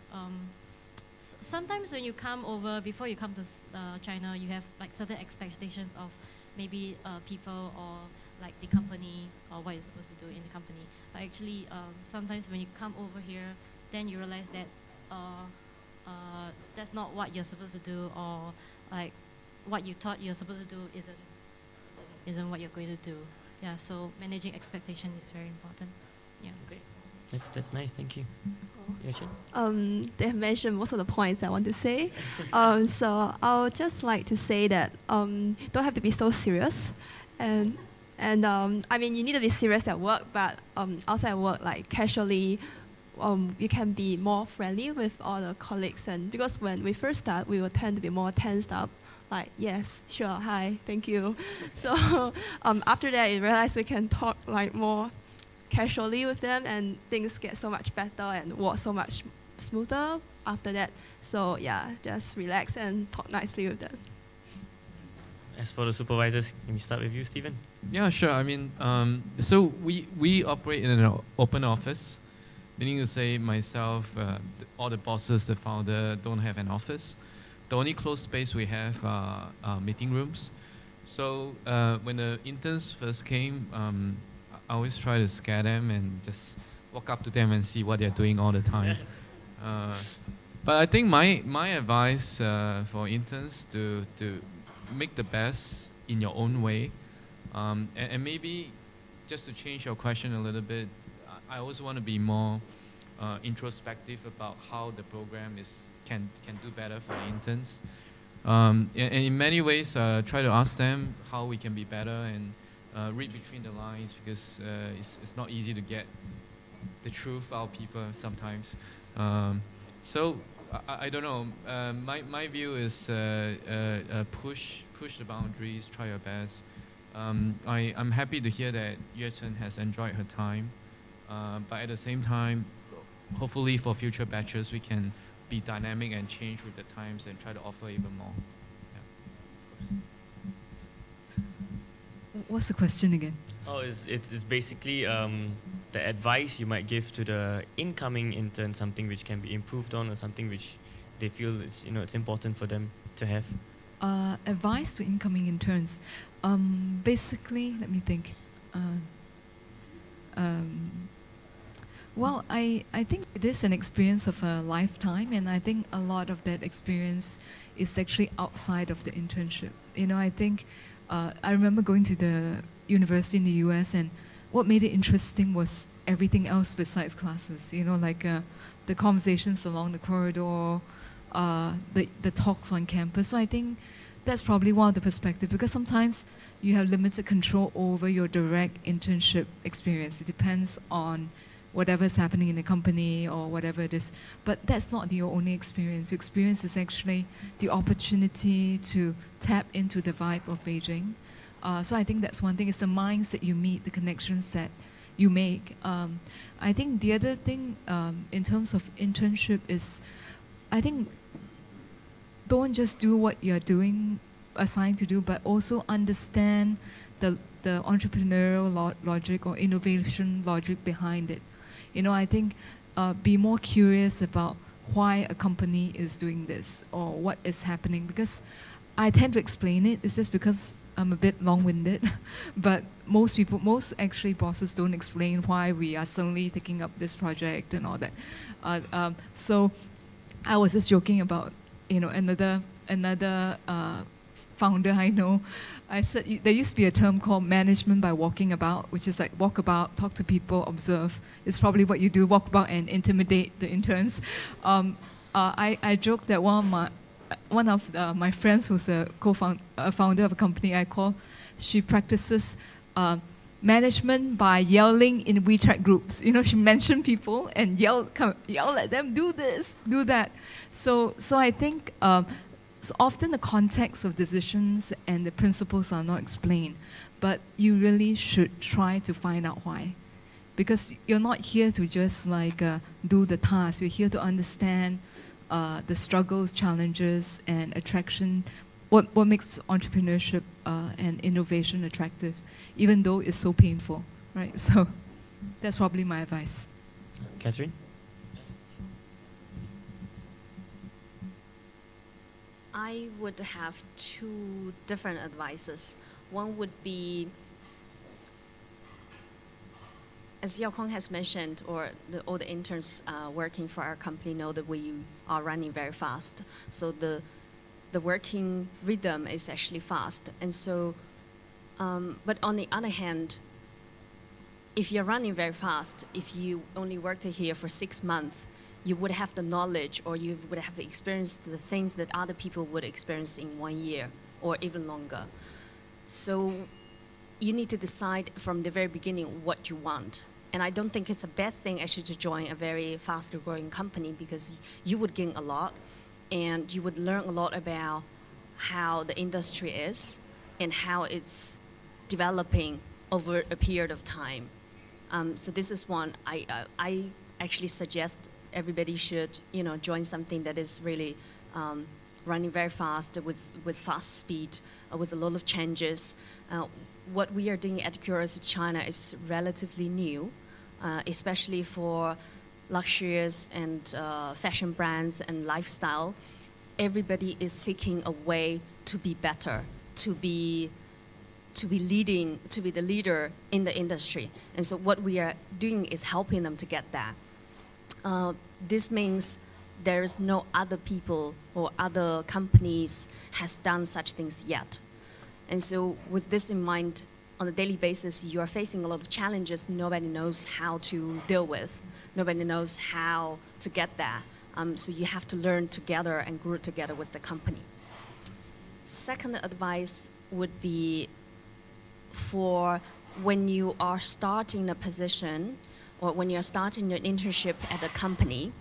sometimes when you come over, before you come to China, you have like certain expectations of maybe people or like the company or what you're supposed to do in the company. But actually, sometimes when you come over here, then you realize that that's not what you're supposed to do, or like what you thought you're supposed to do isn't what you're going to do. Yeah, so managing expectation is very important. Yeah. Great. That's nice. Thank you. Yuechen? They have mentioned most of the points I want to say. So I would just like to say that don't have to be so serious, and I mean you need to be serious at work, but outside work, like casually, you can be more friendly with all the colleagues, and because when we first start, we will tend to be more tensed up. Like, yes, sure, hi, thank you. So after that, you realize we can talk like more casually with them, and things get so much better and walk so much smoother after that. So yeah, just relax and talk nicely with them. As for the supervisors, can we start with you, Stephen? Yeah, sure. I mean, so we operate in an open office, meaning to say myself, all the bosses, the founder don't have an office. The only closed space we have are meeting rooms. So when the interns first came, I always try to scare them and just walk up to them and see what they're doing all the time. But I think my advice for interns to make the best in your own way, and maybe just to change your question a little bit, I also want to be more introspective about how the program can do better for interns. And in many ways, try to ask them how we can be better, and read between the lines, because it's not easy to get the truth out of people sometimes. So I don't know. My view is push the boundaries, try your best. I'm happy to hear that Yuechen has enjoyed her time, but at the same time, hopefully for future batches we can be dynamic and change with the times and try to offer even more. Yeah. What's the question again? Oh, it's basically the advice you might give to the incoming intern, something which can be improved on, or something which they feel it's important for them to have. Advice to incoming interns. Basically, let me think. Well, I think it is an experience of a lifetime, and I think a lot of that experience is actually outside of the internship. I think I remember going to the university in the US, and what made it interesting was everything else besides classes. Like the conversations along the corridor, the talks on campus. So I think that's probably one of the perspectives, because sometimes you have limited control over your direct internship experience. It depends on whatever's happening in the company or whatever it is. But that's not your only experience. Your experience is actually the opportunity to tap into the vibe of Beijing. So I think that's one thing. It's the minds that you meet, the connections that you make. I think the other thing in terms of internship is, I think, don't just do what you're doing, assigned to do, but also understand the entrepreneurial logic or innovation logic behind it. I think be more curious about why a company is doing this or what is happening, because I tend to explain it. It's just because I'm a bit long-winded, but most actually bosses don't explain why we are suddenly taking up this project and all that. So I was just joking about another founder I know. I said there used to be a term called management by walking about, which is like walk about, talk to people, observe. It's probably what you do, walk about and intimidate the interns. I joked that one of my friends who's a founder of a company she practices management by yelling in WeChat groups. She mentioned people and yell at them, do this, do that. So I think so often the context of decisions and the principles are not explained, but you really should try to find out why. Because you're not here to just do the task. You're here to understand the struggles, challenges, and attraction, what makes entrepreneurship and innovation attractive, even though it's so painful, right? So that's probably my advice. Catherine? I would have two different advices. One would be as Yaokuang has mentioned, or all the interns working for our company know that we are running very fast. So the working rhythm is actually fast. And so, but on the other hand, if you're running very fast, if you only worked here for 6 months, you would have the knowledge, or you would have experienced the things that other people would experience in 1 year or even longer. So you need to decide from the very beginning what you want. And I don't think it's a bad thing actually to join a very fast growing company, because you would gain a lot and you would learn a lot about how the industry is and how it's developing over a period of time. So this is one I actually suggest everybody should, join something that is really running very fast with fast speed, with a lot of changes. What we are doing at CuriosityChina is relatively new, especially for luxurious and fashion brands and lifestyle. Everybody is seeking a way to be better, to be leading, to be the leader in the industry. And so what we are doing is helping them to get that. This means there is no other people or other companies has done such things yet. And so with this in mind, on a daily basis, you are facing a lot of challenges nobody knows how to deal with. Nobody knows how to get that. So you have to learn together and grow together with the company. Second advice would be for when you are starting a position or when you're starting your internship at a company,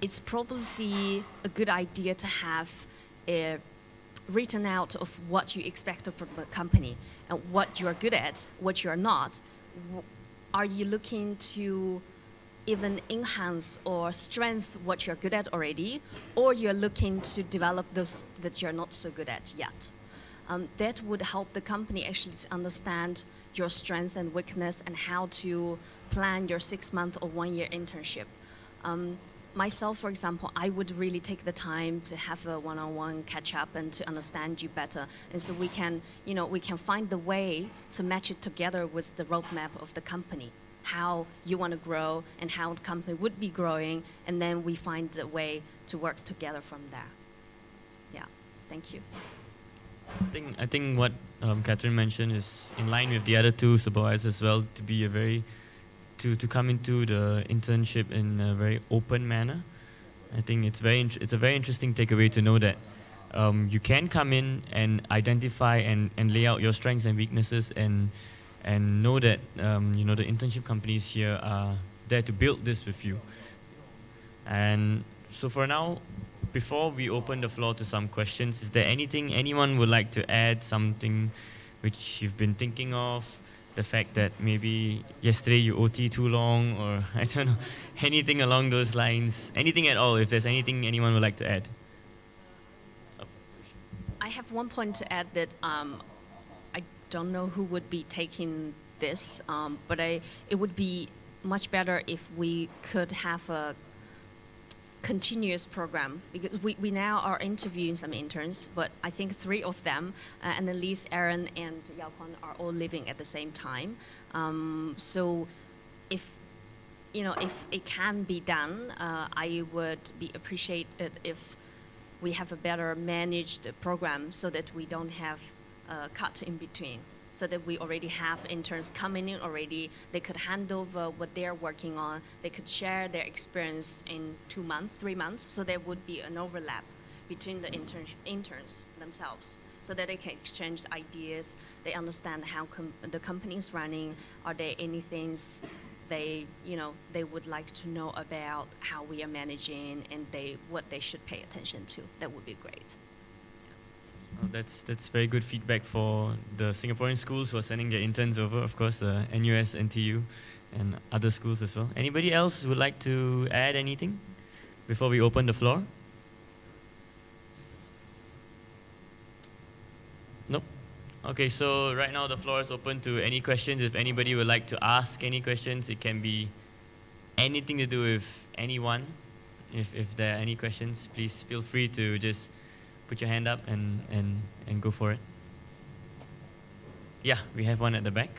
it's probably a good idea to have a written out of what you expect from the company and what you're good at, what you're not. Are you looking to even enhance or strengthen what you're good at already, or you're looking to develop those that you're not so good at yet? That would help the company actually to understand your strength and weakness and how to plan your 6-month or 1-year internship. Myself, for example, I would really take the time to have a one-on-one catch-up and to understand you better. And so we can, we can find the way to match it together with the roadmap of the company, how you want to grow and how the company would be growing, and then we find the way to work together from there. Yeah, thank you. I think what Catherine mentioned is in line with the other two supervisors as well, to be to come into the internship in a very open manner. I think it's a very interesting takeaway to know that you can come in and identify and lay out your strengths and weaknesses, and know that the internship companies here are there to build this with you. And so for now, before we open the floor to some questions, is there anything anyone would like to add, something which you've been thinking of? The fact that maybe yesterday you OT too long, or I don't know, anything along those lines, anything at all, if there's anything anyone would like to add. I have one point to add that I don't know who would be taking this, but it would be much better if we could have a continuous program, because we now are interviewing some interns, but I think 3 of them, and at least Aaron and Yaokuang, are all living at the same time. So if it can be done, I would appreciate it if we have a better managed program so that we don't have a cut in between, so that we already have interns coming in already. They could hand over what they're working on. They could share their experience in 2 months, 3 months, so there would be an overlap between the interns themselves, so that they can exchange ideas. They understand how the company is running. Are there any things they would like to know about how we are managing, and what they should pay attention to? That would be great. Well, that's very good feedback for the Singaporean schools who are sending their interns over, of course, NUS, NTU, and other schools as well. Anybody else who would like to add anything before we open the floor? Nope. Okay, so right now the floor is open to any questions. If anybody would like to ask any questions, it can be anything to do with anyone. If there are any questions, please feel free to just put your hand up and go for it. Yeah, we have one at the back.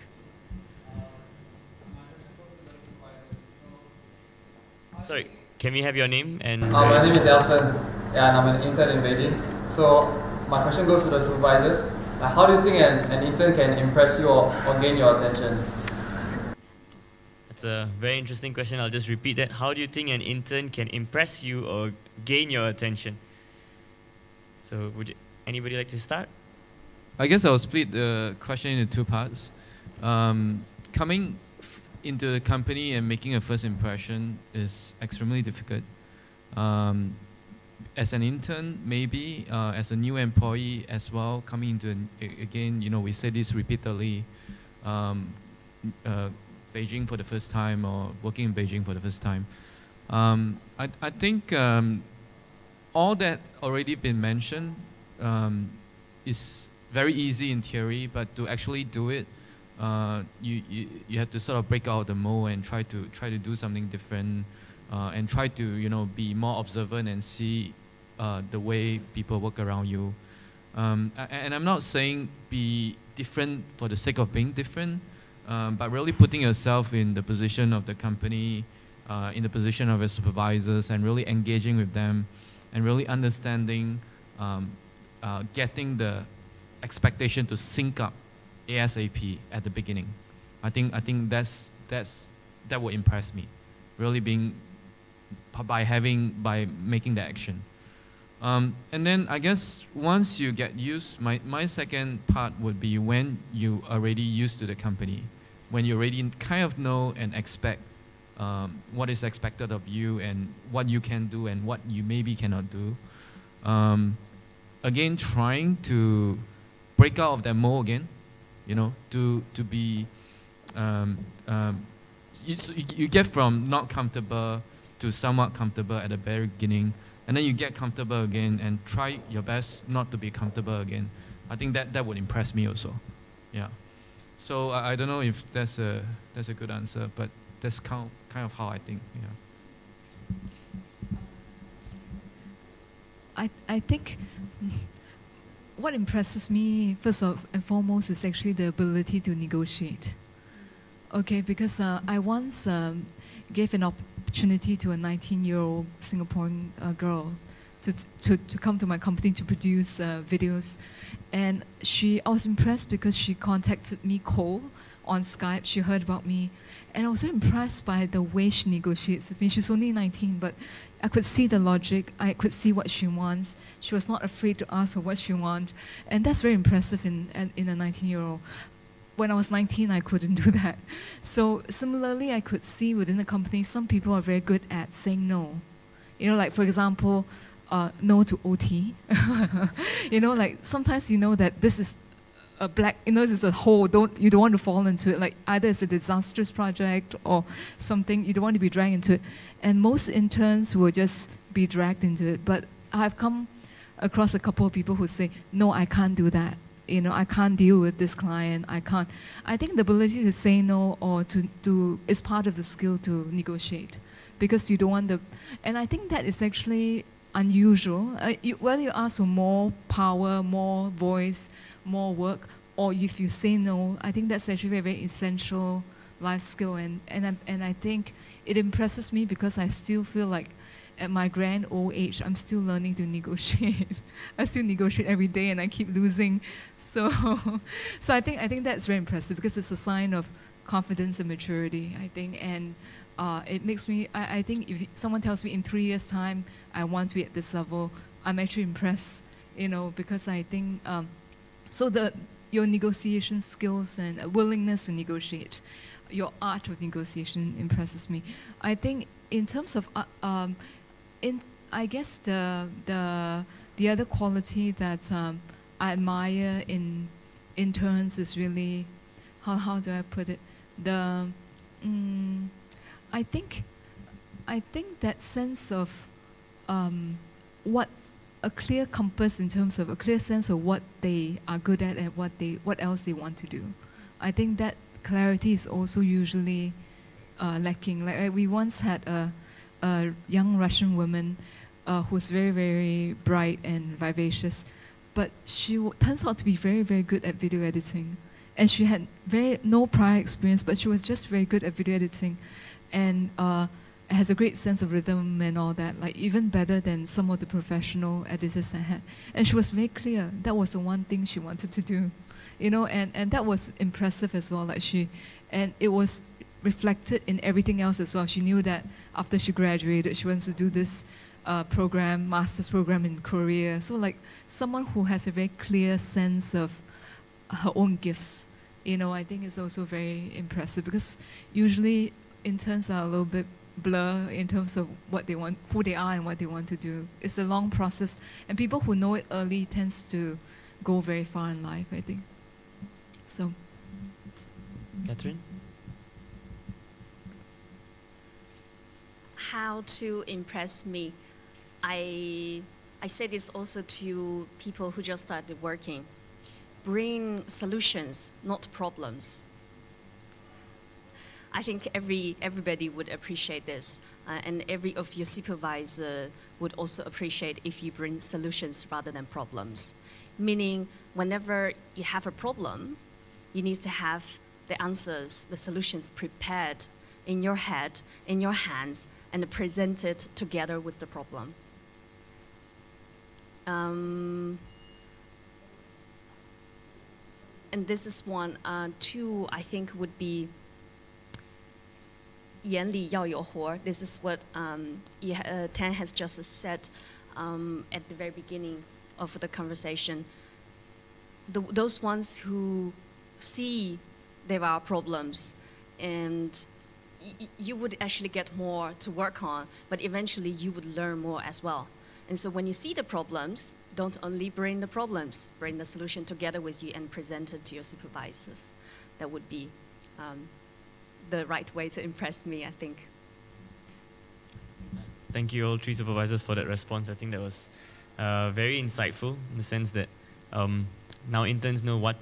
Sorry, can we have your name and? My name is Elton, and I'm an intern in Beijing. So my question goes to the supervisors. How do you think an intern can impress you or gain your attention? That's a very interesting question. I'll just repeat that. How do you think an intern can impress you or gain your attention? So would anybody like to start? I guess I'll split the question into two parts. Coming into the company and making a first impression is extremely difficult. As an intern, maybe, as a new employee as well, coming into, again, you know, we say this repeatedly, Beijing for the first time or working in Beijing for the first time. I think all that already been mentioned is very easy in theory, but to actually do it, you have to sort of break out the mold and try to do something different, and try to, you know, be more observant and see the way people work around you. And I'm not saying be different for the sake of being different, but really putting yourself in the position of the company, in the position of your supervisors, and really engaging with them, and really understanding, getting the expectation to sync up ASAP at the beginning. I think that would impress me, really being by making the action. And then I guess once you get used, my second part would be when you are already used to the company, when you already kind of know and expect what is expected of you and what you can do and what you maybe cannot do. Again, trying to break out of that mold again, you know, to be, you get from not comfortable to somewhat comfortable at the very beginning, and then you get comfortable again and try your best not to be comfortable again. I think that would impress me also. Yeah. So I don't know if that's a good answer, but that's kind of how I think. Yeah. I think what impresses me first and foremost is actually the ability to negotiate. Okay, because I once gave an opportunity to a 19-year-old Singaporean girl to come to my company to produce videos, and I was impressed because she contacted me cold on Skype. She heard about me, and I was so impressed by the way she negotiates with me. She's only 19, but I could see the logic. I could see what she wants. She was not afraid to ask for what she wants, and that's very impressive in a 19-year-old. When I was 19, I couldn't do that. So similarly, I could see within the company, some people are very good at saying no. You know, like for example, no to OT. You know, like sometimes you know that this is a black, you know, there's a hole, you don't want to fall into it, like either it's a disastrous project or something, you don't want to be dragged into it. And most interns will just be dragged into it. But I've come across a couple of people who say, no, I can't do that. You know, I can't deal with this client, I can't. I think the ability to say no or to is part of the skill to negotiate, because you don't want the, and I think that is actually unusual. Whether you ask for more power, more voice, more work, or if you say no, I think that's actually a very essential life skill, and I think it impresses me because I still feel like at my grand old age, I'm still learning to negotiate. I still negotiate every day, and I keep losing. So I think that's very impressive because it's a sign of confidence and maturity, I think. And it makes me, I think if someone tells me in 3 years' time, I want to be at this level, I'm actually impressed, you know, because I think, so your negotiation skills and willingness to negotiate, your art of negotiation impresses me. I think in terms of, I guess the other quality that I admire in interns is really, how do I put it? I think that sense of what a clear compass in terms of a clear sense of what they are good at and what else they want to do. I think that clarity is also usually lacking. Like we once had a young Russian woman who's very, very bright and vivacious, but she turns out to be very, very good at video editing. And she had no prior experience, but she was just very good at video editing. And has a great sense of rhythm and all that, like even better than some of the professional editors I had. And she was very clear. That was the one thing she wanted to do, you know, and that was impressive as well. Like and it was reflected in everything else as well. She knew that after she graduated, she wants to do this master's program in Korea. So like someone who has a very clear sense of her own gifts, you know, I think is also very impressive, because usually interns are a little bit blur in terms of what they want, who they are and what they want to do. It's a long process, and people who know it early tends to go very far in life, I think. So. Catherine? How to impress me? I say this also to people who just started working. Bring solutions, not problems. I think everybody would appreciate this, and every of your supervisor would also appreciate if you bring solutions rather than problems. Meaning, whenever you have a problem, you need to have the answers, the solutions prepared in your head, in your hands, and presented together with the problem. And this is one. Two, I think, would be 眼里要有活. This is what Tan has just said at the very beginning of the conversation. Those ones who see there are problems, and you would actually get more to work on, but eventually you would learn more as well. And so when you see the problems, don't only bring the problems, bring the solution together with you and present it to your supervisors. That would be the right way to impress me, I think. Thank you all three supervisors for that response. I think that was very insightful, in the sense that now interns know what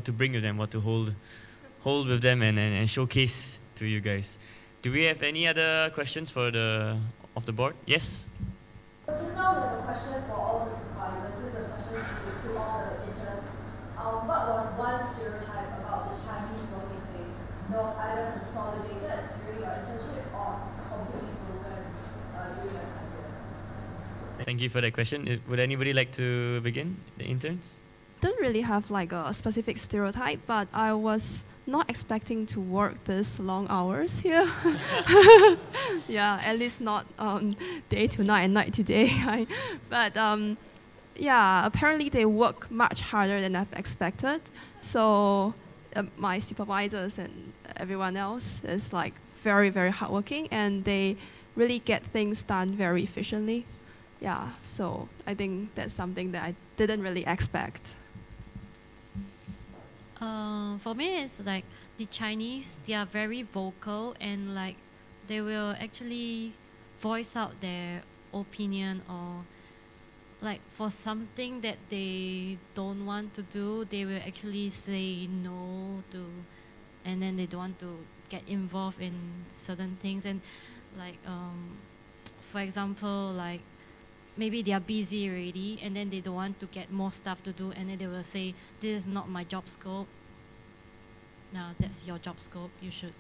to bring with them, what to hold with them and showcase to you guys. Do we have any other questions for the board? Yes? Just now there's a question for all the supervisors. This is a question to all the interns. What was one stereotype about the Chinese working place that was either consolidated during your internship or completely broken during your time here? Thank you for that question. Would anybody like to begin? The interns? Don't really have like a specific stereotype, but I was not expecting to work this long hours here. Yeah, at least not day to night and night to day. But yeah, apparently they work much harder than I've expected. So my supervisors and everyone else is like very, very hardworking, and they really get things done very efficiently. Yeah, so I think that's something that I didn't really expect. For me, it's like the Chinese, they are very vocal, and like they will actually voice out their opinion, or like for something that they don't want to do, they will actually say no to, and then they don't want to get involved in certain things. And like for example, like maybe they are busy already, and then they don't want to get more stuff to do, and then they will say, this is not my job scope. No, that's your job scope. You should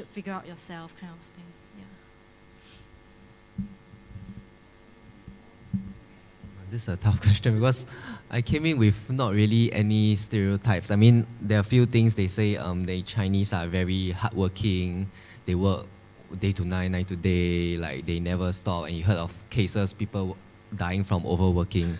figure out yourself, kind of thing. Yeah. This is a tough question, because I came in with not really any stereotypes. I mean, there are a few things they say. The Chinese are very hardworking. They work day to night, night to day. Like they never stop. And you heard of cases, people dying from overworking,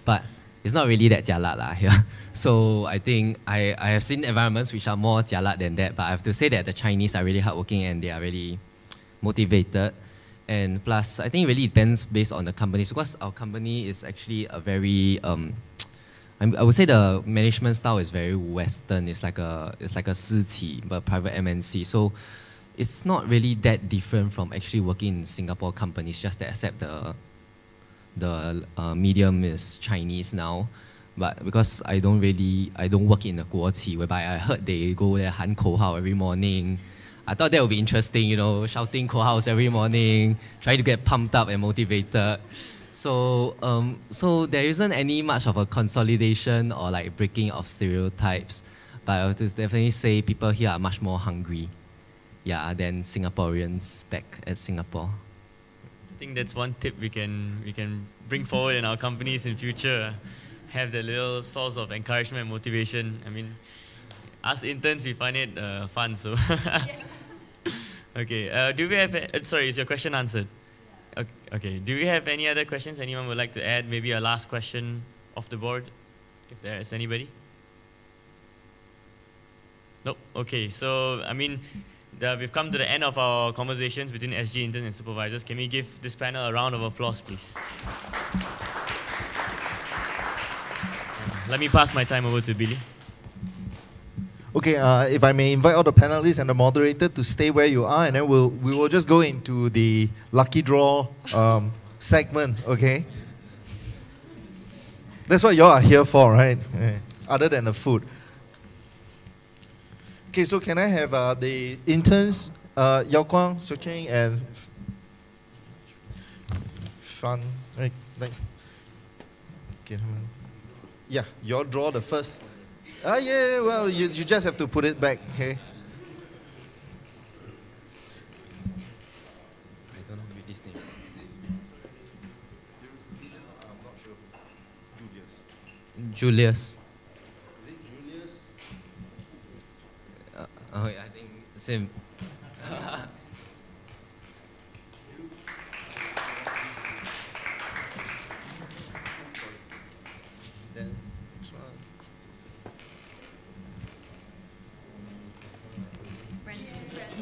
but it's not really that jialat lah here. So I think I have seen environments which are more jialat than that, but I have to say that the Chinese are really hardworking and they are really motivated. And plus, I think it really depends based on the companies, because our company is actually a very, I would say the management style is very Western. It's like a 私企, but private MNC. So it's not really that different from actually working in Singapore companies, just that except the medium is Chinese now. But because I don't work in the 国企, whereby I heard they go there 喊口号 every morning. I thought that would be interesting, you know, shouting 口号 every morning, trying to get pumped up and motivated. So there isn't any much of a consolidation or like breaking of stereotypes. But I would definitely say people here are much more hungry. yeah, than Singaporeans back at Singapore. I think that's one tip we can bring forward in our companies in future. Have the little source of encouragement and motivation. I mean, us interns, we find it fun, so. Okay, do we have, sorry, is your question answered? Okay, do we have any other questions anyone would like to add? Maybe a last question off the board, if there is anybody? Nope, okay, so, I mean, we've come to the end of our conversations between SG interns and supervisors. Can we give this panel a round of applause, please? Let me pass my time over to Billy. Okay, if I may invite all the panelists and the moderator to stay where you are, and then we will just go into the lucky draw segment, okay? That's what you all are here for, right? Other than the food. Okay, so can I have the interns, Yaokuang, Cheng, and Fan, right? Okay, yeah, you all draw the first. Yeah, well, you just have to put it back, okay? I don't know this name. I'm not sure. Julius. Julius. Is it Julius? Oh, yeah, I think it's him. Then next one.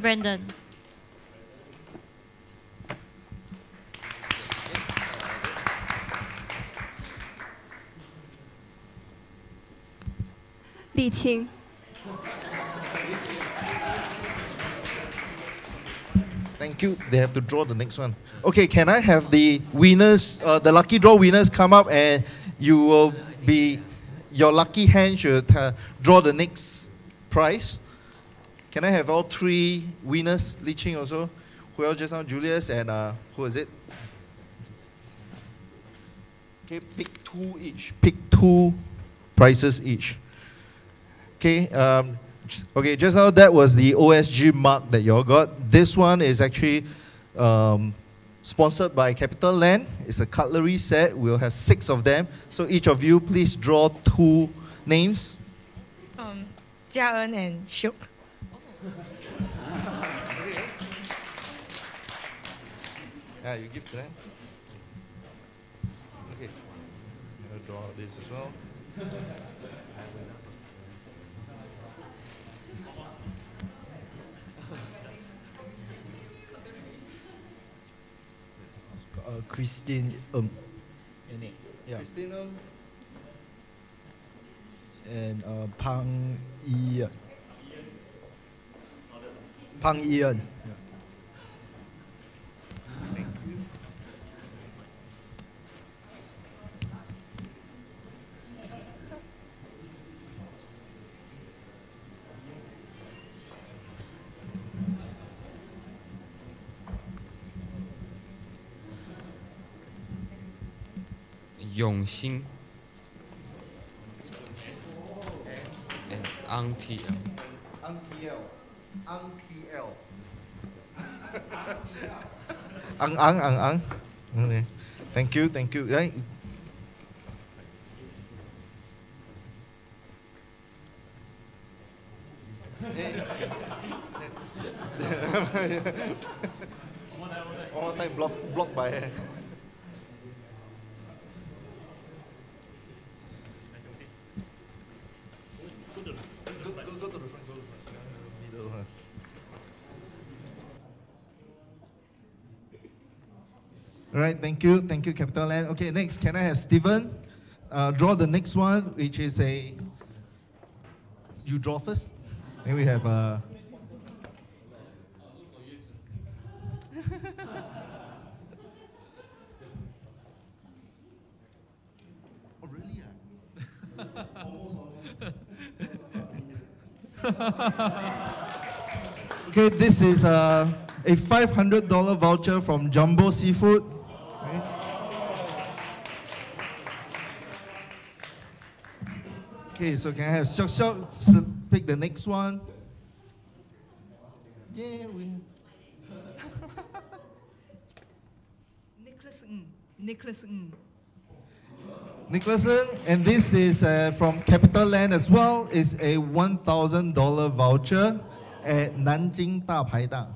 Brendan. Li Qing. Thank you. They have to draw the next one. Okay, can I have the winners, the lucky draw winners come up, and you will be, your lucky hand should draw the next prize. Can I have all three winners? Li Qing also. Who else just now? Julius and who is it? Okay, pick two each. Pick two prizes each. Okay, okay, just now that was the OSG mark that you all got. This one is actually sponsored by Capital Land. It's a cutlery set. We'll have 6 of them. So each of you, please draw 2 names. Jia and Siok. Yeah, you give to them. Okay. I'm going to draw this as well. Christine yeah. Christine and Pang Ian. Pang Ian. Yeah. Thank you. Yongxing and Ang TL. Ang TL. Ang TL. Ang. Okay. Thank you. Right. One more time, block by. Go to the front. Middle. All right, thank you, Capital Land. Okay, next, can I have Steven draw the next one, which is a. You draw first. Then we have Oh, really? Almost. Okay, this is a $500 voucher from Jumbo Seafood. Okay, so can I have Seok pick the next one? Yeah, we. Nicholas Ng. Nicholas Ng. Nicholas Ng, and this is from Capital Land as well. It's a $1,000 voucher at Nanjing Dapaidang.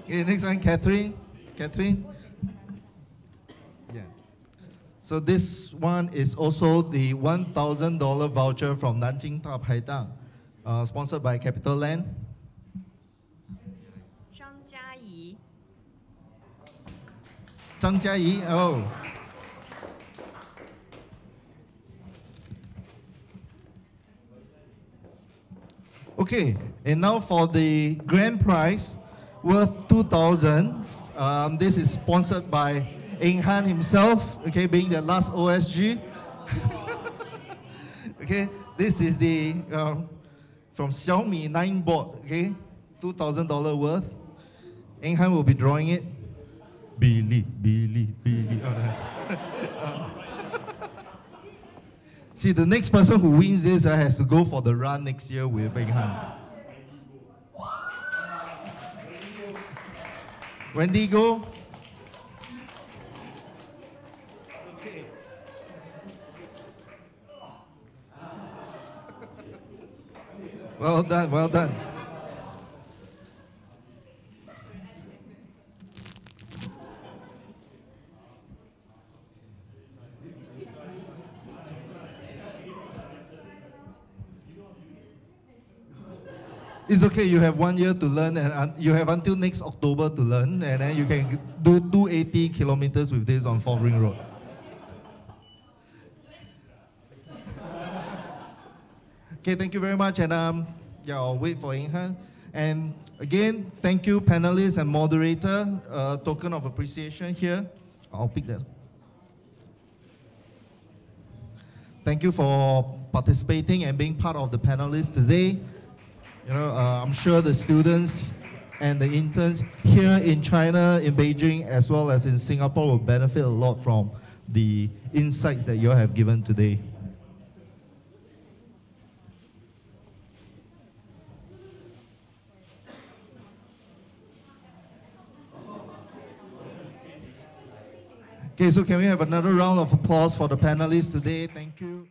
Okay, next one, Catherine. Catherine. Yeah. So this one is also the $1,000 voucher from Nanjing Dapaidang, sponsored by Capital Land. Zhang Jiayi. Zhang Jiayi, oh. Okay, and now for the grand prize worth 2,000. This is sponsored by Eng Han himself, okay, being the last OSG. Okay, this is the from Xiaomi 9 board, okay, $2,000 worth. Eng Han will be drawing it. Billy. See, the next person who wins this has to go for the run next year with Eng Han. Wendigo. Okay. Well done, well done. It's okay, you have 1 year to learn, and you have until next October to learn, and then you can do 280 kilometers with this on 4th Ring Road. Okay, thank you very much, and yeah, I'll wait for Eng Han. And again, thank you, panelists and moderator. Token of appreciation here. I'll pick that. Thank you for participating and being part of the panelists today. You know, I'm sure the students and the interns here in China, in Beijing, as well as in Singapore will benefit a lot from the insights that you all have given today. Okay, so can we have another round of applause for the panelists today? Thank you.